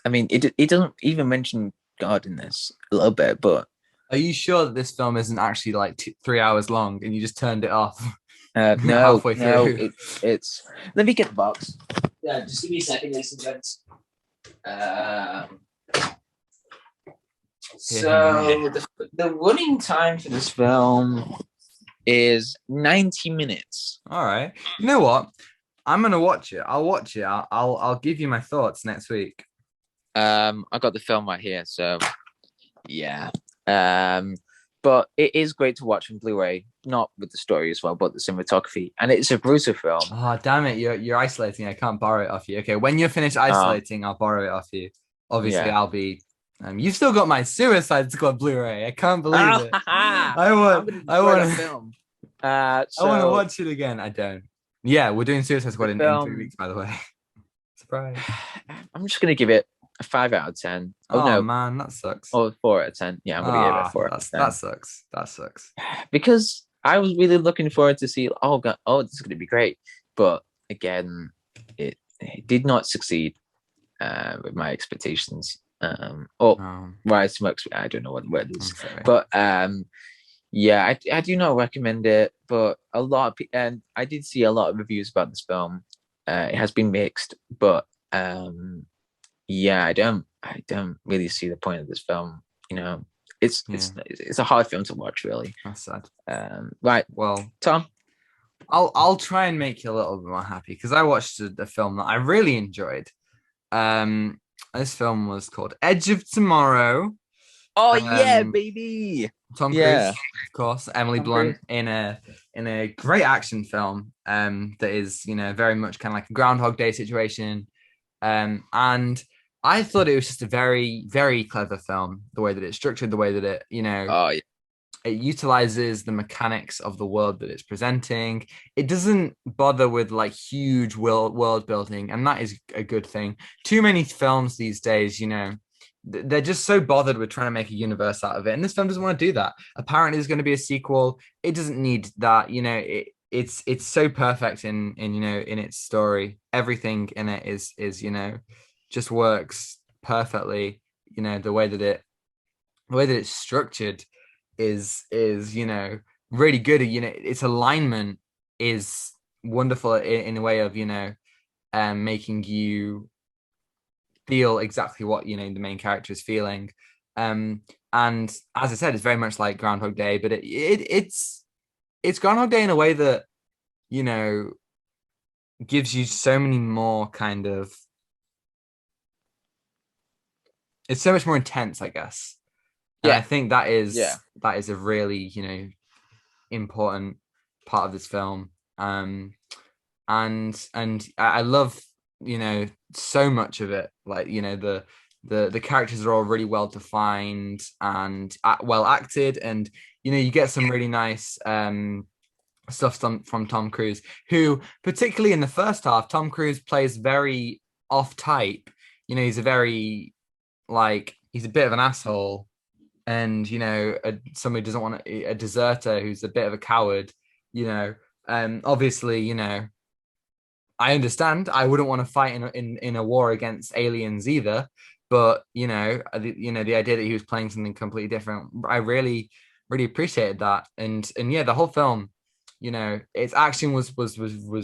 I mean, it doesn't even mention God in this a little bit, but Are you sure that this film isn't actually like 3 hours long and you just turned it off no, halfway no, through? it's. Let me get the box. Yeah, just give me a second, ladies and gents. Um, so the running time for this film is 90 minutes. All right. You know what? I'm gonna watch it. I'll watch it. I'll give you my thoughts next week. I got the film right here, so yeah. Um, but it is great to watch on Blu-ray, not with the story as well, but the cinematography. And it's a brutal film. Oh, damn it. You're isolating. I can't borrow it off you. Okay, when you're finished Uh, isolating, I'll borrow it off you. Obviously, yeah. I'll be you've still got my Suicide Squad Blu-ray. I can't believe Ah, it. ha, ha. I I'm want gonna I destroy that want film. I want to So watch it again. I don't. Yeah, we're doing Suicide the Squad in 3 weeks, film, by the way. Surprise. I'm just gonna give it a 5 out of 10. Oh Oh no, man, that sucks. or 4 out of 10. Yeah, I'm gonna give it a Ah, four out that of ten sucks. That sucks. because I was really looking forward to see. Oh god, oh this is gonna be great. But again, it did not succeed with my expectations. Or Um, rise to my I don't know what the word I'm is, sorry. but yeah, I do not recommend it. But a lot of and I did see a lot of reviews about this film. It has been mixed, but yeah, I don't really see the point of this film. You know, it's Yeah, it's it's a hard film to watch, really. that's sad. Right, Well, Tom. I'll try and make you a little bit more happy because I watched a film that I really enjoyed. Um, this film was called Edge of Tomorrow. Oh yeah, Um, baby. Tom Cruise, Yeah, of course, Emily Tom Blunt Cruise. in a great action film. That is very much kind of like a Groundhog Day situation. And I thought it was just a very very clever film. The way that it's structured, the way that Oh yeah, it utilizes the mechanics of the world that it's presenting. It doesn't bother with like huge world building, and that is a good thing. Too many films these days, they're just so bothered with trying to make a universe out of it, and this film doesn't want to do that. Apparently, there's going to be a sequel. It doesn't need that. It's so perfect in its story. Everything in it is just works perfectly. The way that it's structured is really good. Its alignment is wonderful in a way of making you feel exactly what the main character is feeling. And as I said, it's very much like Groundhog Day, but it's Groundhog Day in a way that you know gives you so many more kind of it's so much more intense, I guess. And I yeah, think that yeah. is a really important part of this film. And I love so much of it. Like the characters are all really well defined and well acted, and you get some really nice stuff from Tom Cruise, who particularly in the first half, Tom Cruise plays very off type. He's a very he's a bit of an asshole, and somebody doesn't want a deserter who's a bit of a coward. Obviously, I understand. I wouldn't want to fight in a war against aliens either. But the idea that he was playing something completely different, I really, really appreciated that. And yeah, the whole film, its action was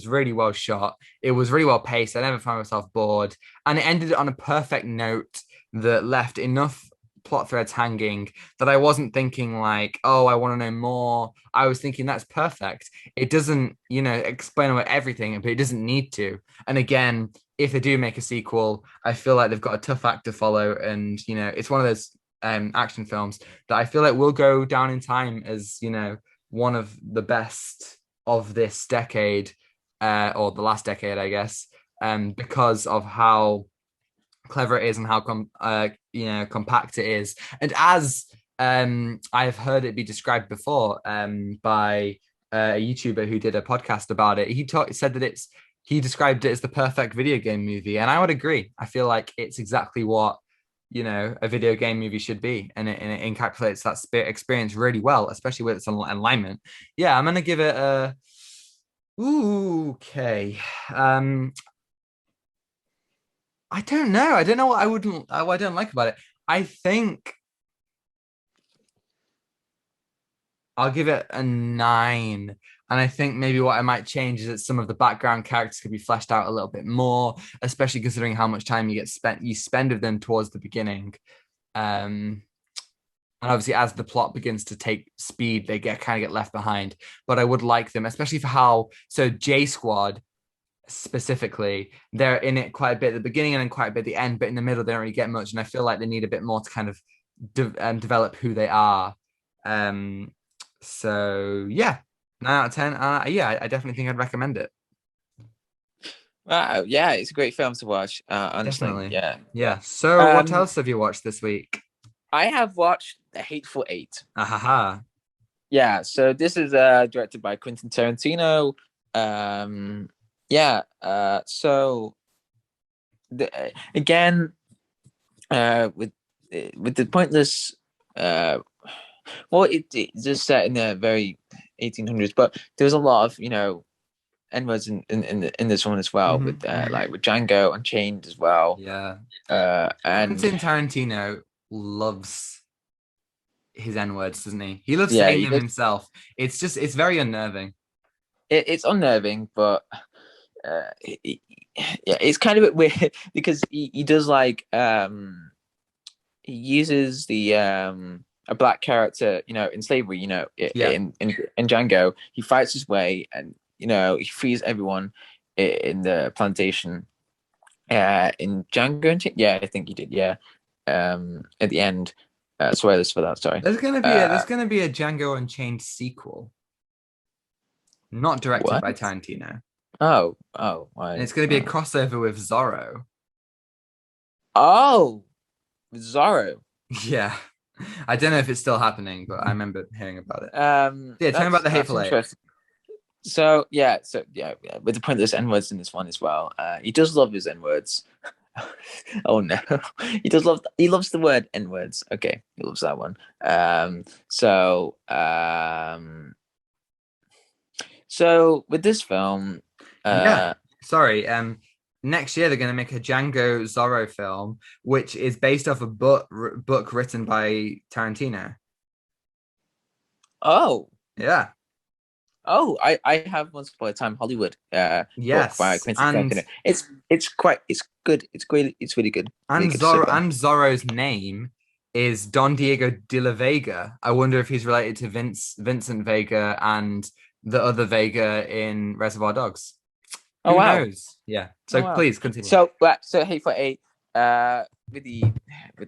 really well shot. It was really well paced. I never found myself bored, and it ended on a perfect note that left enough plot threads hanging that I wasn't thinking like, oh, I want to know more. I was thinking that's perfect. It doesn't, explain away everything, but it doesn't need to. And again, if they do make a sequel, I feel like they've got a tough act to follow. And, it's one of those action films that I feel like will go down in time as, one of the best of this decade, or the last decade, I guess, because of how clever it is and how compact it is. And as I've heard it be described before by a YouTuber who did a podcast about it, said that he described it as the perfect video game movie, and I would agree. I feel like it's exactly what a video game movie should be, and it encapsulates that experience really well, especially with its alignment. Yeah, I'm gonna give it a ooh, okay. I don't know. I don't know what I don't like about it. I think I'll give it a 9. And I think maybe what I might change is that some of the background characters could be fleshed out a little bit more, especially considering how much time you spend with them towards the beginning. Um, and obviously, as the plot begins to take speed, they get left behind. But I would like them, especially for how J Squad specifically, they're in it quite a bit at the beginning and then quite a bit at the end, but in the middle they don't really get much, and I feel like they need a bit more to kind of develop who they are. Um, so yeah, 9 out of 10. Yeah, I definitely think I'd recommend it. Wow, yeah, it's a great film to watch. Honestly, Definitely. yeah, yeah. Yeah. So what Um, else have you watched this week? I have watched The Hateful Eight. Ahaha. Yeah, so this is directed by Quentin Tarantino. Um, yeah, so again, with the pointless, uh, well, it's just set in the very 1800s, but there's a lot of N words in this one as well, with like with Django Unchained as well, Yeah. and Quentin Tarantino loves his N words, doesn't he? He loves yeah, saying them himself. It's very unnerving. it's unnerving, but uh, it, yeah, it's kind of a bit weird because he does like he uses the a black character, in slavery, Yeah. in Django, he fights his way and he frees everyone in the plantation. In Django, yeah, I think he did. Yeah, at the end. Spoilers for that. Sorry. There's gonna be a Django Unchained sequel, not directed What? by Tarantino. Oh, And why? it's gonna be a crossover with Zorro. Oh, Zorro. Yeah. I don't know if it's still happening, but I remember hearing about it. Yeah, tell me about the That's Hateful Eight. interesting. So yeah, with the pointless N words in this one as well. He does love his N words. Oh no, he loves the word N words. Okay, he loves that one. So so with this film, Yeah. uh, Sorry. Next year they're gonna make a Django Zorro film, which is based off a book written by Tarantino. oh, Yeah. I have Once Upon a Time Hollywood book by Yes. Quentin Tarantino. It's good. It's great. It's really good so far. And Zorro's name is Don Diego de la Vega. I wonder if he's related to Vincent Vega and the other Vega in Reservoir Dogs. Oh Who wow. knows? Yeah. Oh So wow. please continue. So Hateful Eight, with the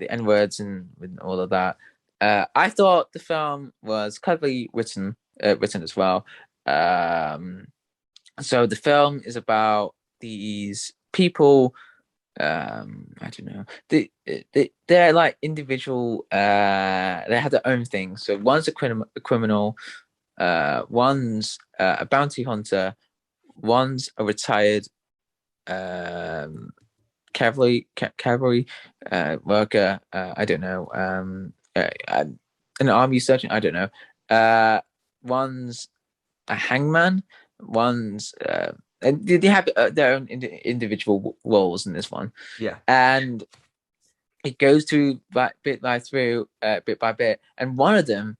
N words and with all of that. I thought the film was cleverly written as well. Um, so the film is about these people. I don't know. They're like individual. They have their own thing. So one's a criminal. One's a bounty hunter. One's a retired um, cavalry worker. I don't know. An army surgeon. I don't know. One's a hangman. One's they have their own individual roles in this one, Yeah. and it goes through bit by bit, and one of them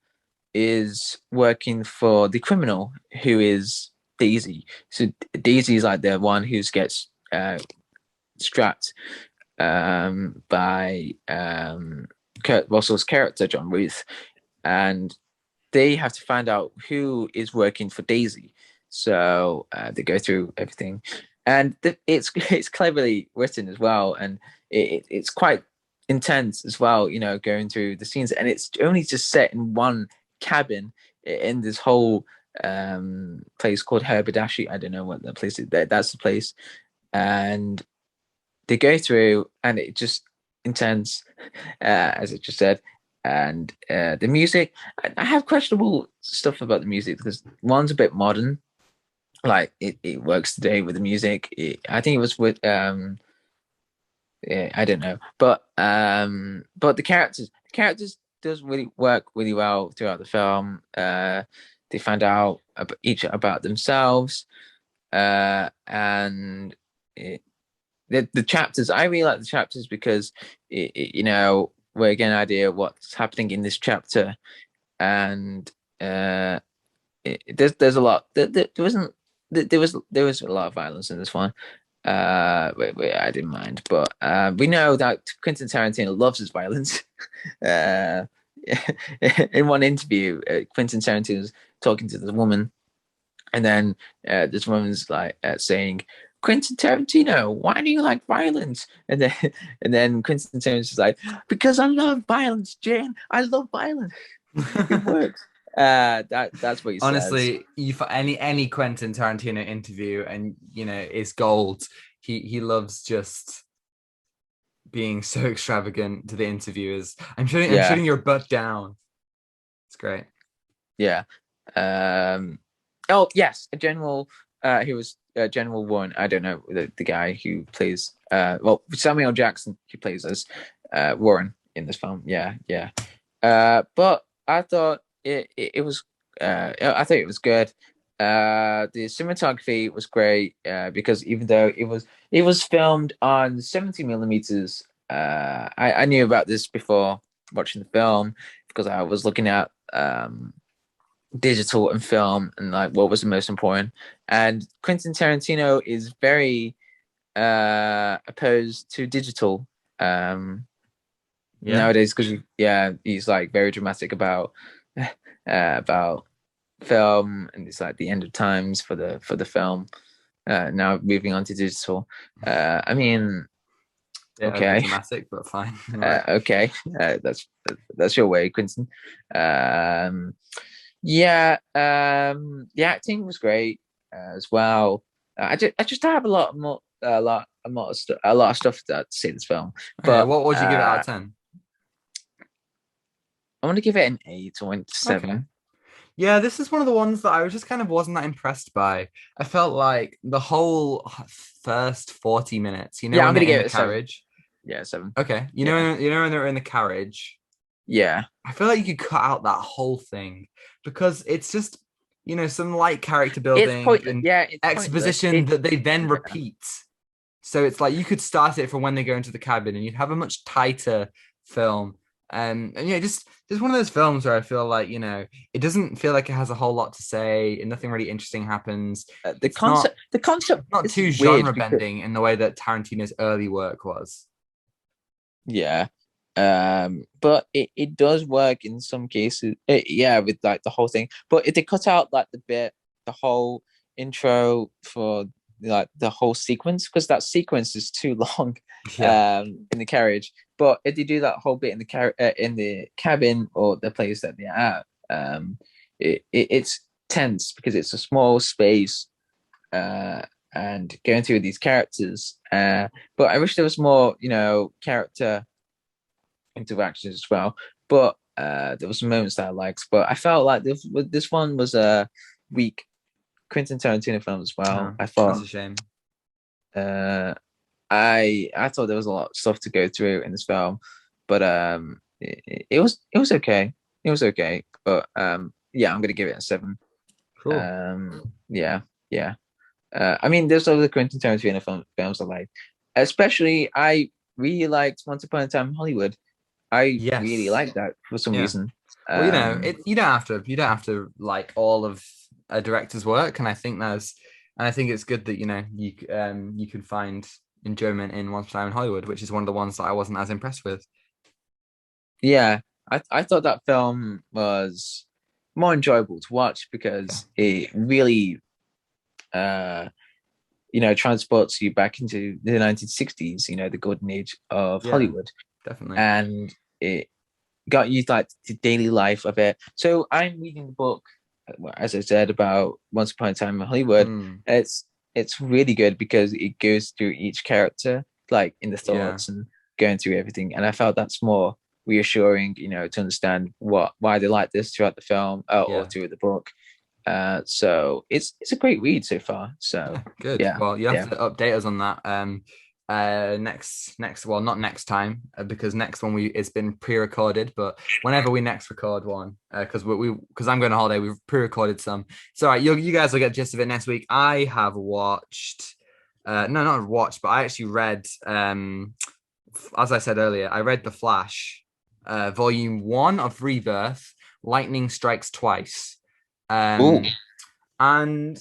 is working for the criminal who is Daisy. So Daisy is like the one who gets strapped by Kurt Russell's character John Ruth, and they have to find out who is working for Daisy. So they go through everything, and it's cleverly written as well, and it's quite intense as well. Going through the scenes, and it's only just set in one cabin in this whole place called Haberdashery. I don't know what the place is. That's the place, and they go through, and it just intense, as I just said. And the music, I have questionable stuff about the music because one's a bit modern, like it works today with the music. I think it was with yeah, I don't know, but the characters does really work really well throughout the film. They find out each about themselves, and the chapters. I really like the chapters because we get an idea of what's happening in this chapter, and there's a lot. There wasn't. There was a lot of violence in this one. I didn't mind, but we know that Quentin Tarantino loves his violence. uh, in one interview, Quentin Tarantino was talking to this woman, and then this woman's like saying, "Quentin Tarantino, why do you like violence?" And then Quentin Tarantino's like, "Because I love violence, Jane. I love violence." It works. That's what he says. Honestly, you for any Quentin Tarantino interview, and it's gold. He loves just being so extravagant to the interviewers. I'm Yeah, shutting your butt down. It's great. yeah. Oh yes, a general. He was General Warren. I don't know the guy who plays. Well, Samuel Jackson. He plays as Warren in this film. Yeah, yeah. But I thought it was. I think it was good. The cinematography was great because even though it was filmed on 70 millimeters, I knew about this before watching the film because I was looking at digital and film and like what was the most important. And Quentin Tarantino is very opposed to digital Yeah. nowadays because he's like very dramatic about film and it's like the end of times for the film. Now moving on to digital. I mean, Yeah, over okay, dramatic, but fine. All right. okay, that's your way, Quentin. Um, Yeah, the acting was great as well. I just have a lot of stuff to say this film, Okay, but what would you give it out of 10? I want to give it an 8 or a Okay. 7. Yeah, this is one of the ones that I was just kind of wasn't that impressed by. I felt like the whole first 40 minutes, Yeah, when I'm they're gonna in give the it a 7. carriage. Yeah, 7. Okay. Yeah, When they're in the carriage, yeah. I feel like you could cut out that whole thing because it's just, some light character It's building pointless. and Yeah, it's pointless. exposition that they then Yeah. repeat. So it's like you could start it from when they go into the cabin and you'd have a much tighter film. And just one of those films where I feel like, it doesn't feel like it has a whole lot to say and nothing really interesting happens. The It's not concept not is too weird genre because bending in the way that Tarantino's early work was. yeah. But it does work in some cases. Yeah, with like the whole thing. But if they cut out like the whole intro for like the whole sequence, because that sequence is too long, Yeah. in the carriage. But if they do that whole bit in the cabin or the place that they're at, it's tense because it's a small space, uh, and going through these characters. But I wish there was more, character interactions as well. But there was some moments that I liked. But I felt like this one was a weak Quentin Tarantino film as well. No, I that's thought a shame. uh, I thought there was a lot of stuff to go through in this film, but it was okay. It was okay. But yeah, I'm gonna give it a 7. Cool. Yeah, yeah. I mean, there's other Quentin Tarantino films I like, especially I really liked Once Upon a Time in Hollywood. I really Yes. like that for some Yeah. reason. Well, you don't have to like all of a director's work, and I think it's good that you can find enjoyment in Once Upon a Time in Hollywood, which is one of the ones that I wasn't as impressed with. Yeah, I thought that film was more enjoyable to watch Yeah, because it really, uh, transports you back into the 1960s, the golden age of yeah, Hollywood, definitely. and it got you like the daily life of it. So I'm reading the book, as I said, about Once Upon a Time in Hollywood. Mm, It's really good because it goes through each character, like in the yeah, thoughts and going through everything. And I felt that's more reassuring, to understand why they like this throughout the film, or yeah. through the book. So it's a great read so far. So Yeah, good. yeah, Well, you have yeah, to update us on that. Well, not next time, because next one it's been pre-recorded, but whenever we next record one, because I'm going on holiday, we've pre-recorded some. So, all right, you guys will get the gist of it next week. I have watched, no, not watched, but I actually read, as I said earlier, I read The Flash, Volume 1 of Rebirth, Lightning Strikes Twice. ooh, And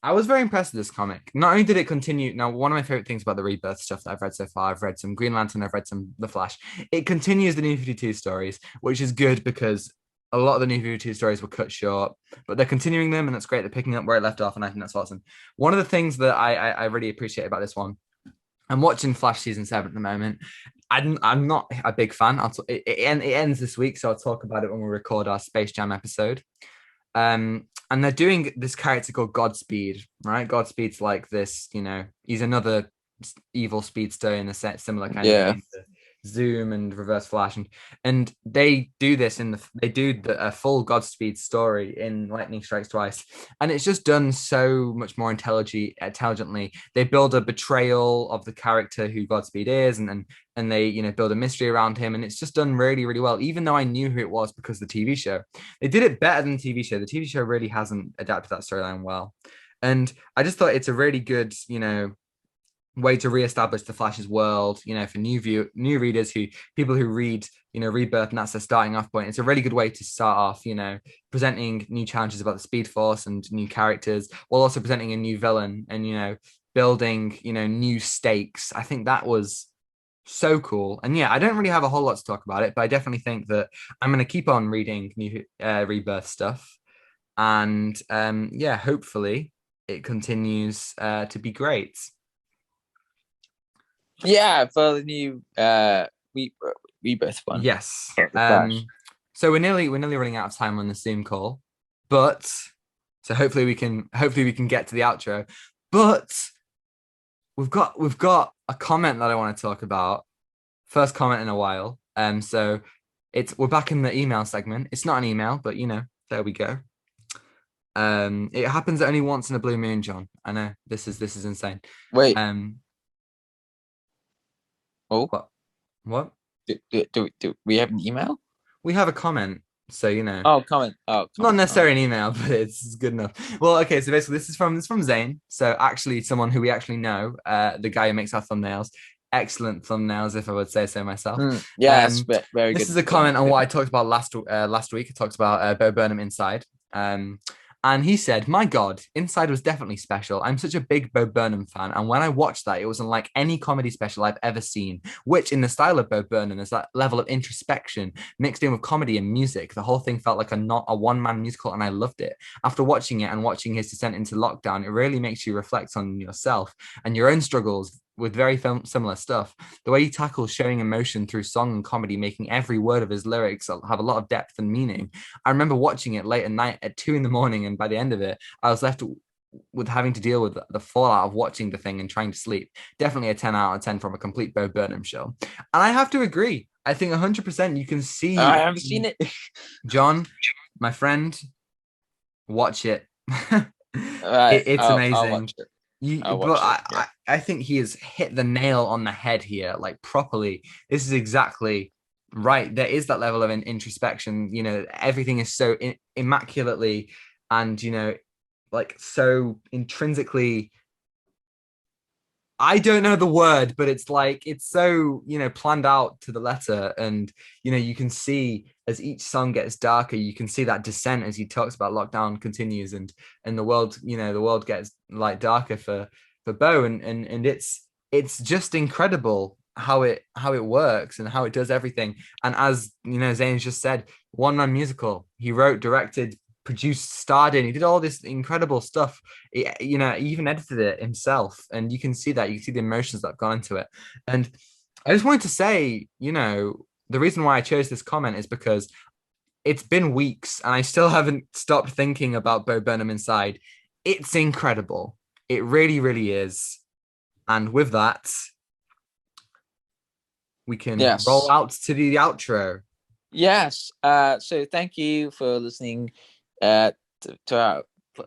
I was very impressed with this comic. Not only did it continue, now one of my favorite things about the Rebirth stuff that I've read so far, I've read some Green Lantern, I've read some The Flash. It continues the New 52 stories, which is good because a lot of the New 52 stories were cut short, but they're continuing them, and that's great. They're picking up where it left off, and I think that's awesome. One of the things that I really appreciate about this one, I'm watching Flash season 7 at the moment. I'm not a big fan. It ends this week, so I'll talk about it when we record our Space Jam episode. And they're doing this character called Godspeed, right? Godspeed's like this, he's another evil speedster in a similar kind of Yeah. vein to Zoom and Reverse Flash, and they do this a full Godspeed story in Lightning Strikes Twice, and it's just done so much more intelligently. They build a betrayal of the character who Godspeed is, and they build a mystery around him, and it's just done really, really well. Even though I knew who it was because of the TV show, they did it better than the TV show. The TV show really hasn't adapted that storyline well, and I just thought it's a really good way to reestablish the Flash's world, for new readers, people who read, Rebirth, and that's their starting off point. It's a really good way to start off, presenting new challenges about the Speed Force and new characters, while also presenting a new villain and, building, new stakes. I think that was so cool. And yeah, I don't really have a whole lot to talk about it, but I definitely think that I'm going to keep on reading new Rebirth stuff. And yeah, hopefully it continues to be great. Yeah, for the new Rebirth one. Yes. So we're nearly running out of time on the Zoom call, but so hopefully we can get to the outro. But we've got a comment that I want to talk about. First comment in a while. So we're back in the email segment. It's not an email, but there we go. It happens only once in a blue moon, John. I know this is insane. Wait. Oh, what? Do we have an email? We have a comment, so Oh, comment. Not necessarily an email, but it's good enough. Well, okay, so basically this is from Zane. So actually, someone who we actually know, the guy who makes our thumbnails. Excellent thumbnails, if I would say so myself. Yes, very good. This is a comment on what I talked about last week. I talked about Bo Burnham Inside. And he said, "My God, Inside was definitely special. I'm such a big Bo Burnham fan. And when I watched that, it was unlike any comedy special I've ever seen, which in the style of Bo Burnham is that level of introspection mixed in with comedy and music. The whole thing felt like not a one-man musical, and I loved it. After watching it and watching his descent into lockdown, it really makes you reflect on yourself and your own struggles with very similar stuff. The way he tackles showing emotion through song and comedy, making every word of his lyrics have a lot of depth and meaning. I remember watching it late at night at 2 a.m, and by the end of it, I was left with having to deal with the fallout of watching the thing and trying to sleep. Definitely a 10 out of 10 from a complete Bo Burnham show. And I have to agree. I think 100% you can see. I haven't seen it. John, my friend, watch it. It's amazing. I'll watch it. I think he has hit the nail on the head here, like properly. This is exactly right. There is that level of introspection. Everything is so immaculately and like so intrinsically. I don't know the word, but it's like it's so planned out to the letter, and you can see as each song gets darker, you can see that descent as he talks about lockdown continues, and the world the world gets like darker for Bo, and it's just incredible how it works and how it does everything. And as Zane's just said, one-man musical. He wrote, directed, produced, starred in. He did all this incredible stuff. He even edited it himself, and you can see that. You can see the emotions that have gone into it. And I just wanted to say, the reason why I chose this comment is because it's been weeks and I still haven't stopped thinking about Bo Burnham Inside. It's incredible. It really, really is. And with that, we can roll out to the outro. Yes. So thank you for listening to our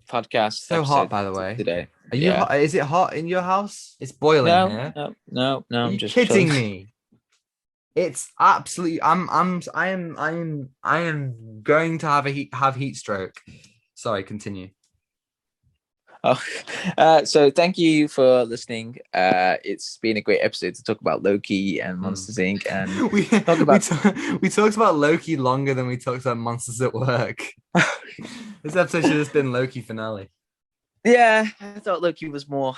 podcast. So hot, by the way. Today. Are you? Yeah. Is it hot in your house? It's boiling here. No. Are you just kidding me? It's absolutely. I am going to have heat stroke. Sorry, continue. So thank you for listening. It's been a great episode to talk about Loki and Monsters Inc. And we talked about Loki longer than we talked about Monsters at Work. This episode should have just been Loki finale. Yeah, I thought Loki was more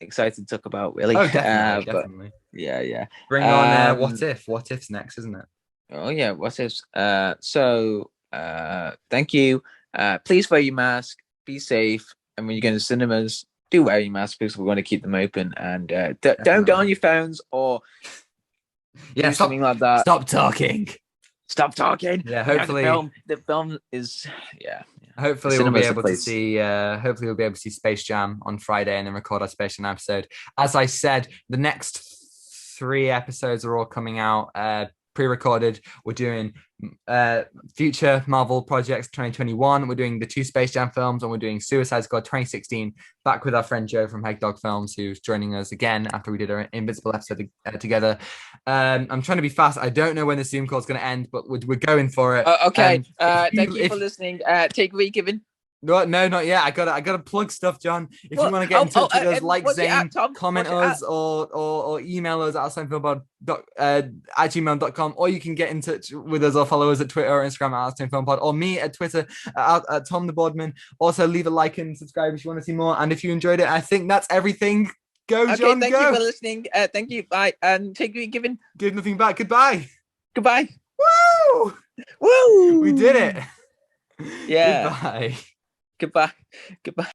excited to talk about, really. Oh, definitely. Yeah. Bring on What If? What If's next, isn't it? Oh yeah, What If's. So thank you. Please wear your mask. Be safe. And when you go to cinemas, do wear your mask because we're going to keep them open. And don't go on your phones or Yeah, do something like that. Stop talking. Stop talking. Yeah, You know, hopefully, the film is yeah. hopefully we'll be able to see. Hopefully we'll be able to see Space Jam on Friday and then record our Space Jam episode. As I said, the next 3 episodes are all coming out pre-recorded. We're doing future Marvel projects 2021. We're doing the 2 Space Jam films, and we're doing Suicide Squad 2016. Back with our friend Joe from Heg Dog Films, who's joining us again after we did our Invincible episode together. I'm trying to be fast. I don't know when the Zoom call is going to end, but we're going for it. Okay. Thank you for listening. Take away, Kevin. No, not yet. I gotta plug stuff, John. If you want to get in touch with us, like Zane, comment us or email us at gmail.com, or you can get in touch with us or follow us at Twitter or Instagram at @StoneFilmPod, or me at Twitter at Tom the Boardman. Also, leave a like and subscribe if you want to see more. And if you enjoyed it, I think that's everything. Go, John. Thank you for listening. Thank you. Bye. And take me, Kevin. Give nothing back. Goodbye. Goodbye. Woo! Woo! We did it. Yeah. Goodbye. Goodbye. Goodbye.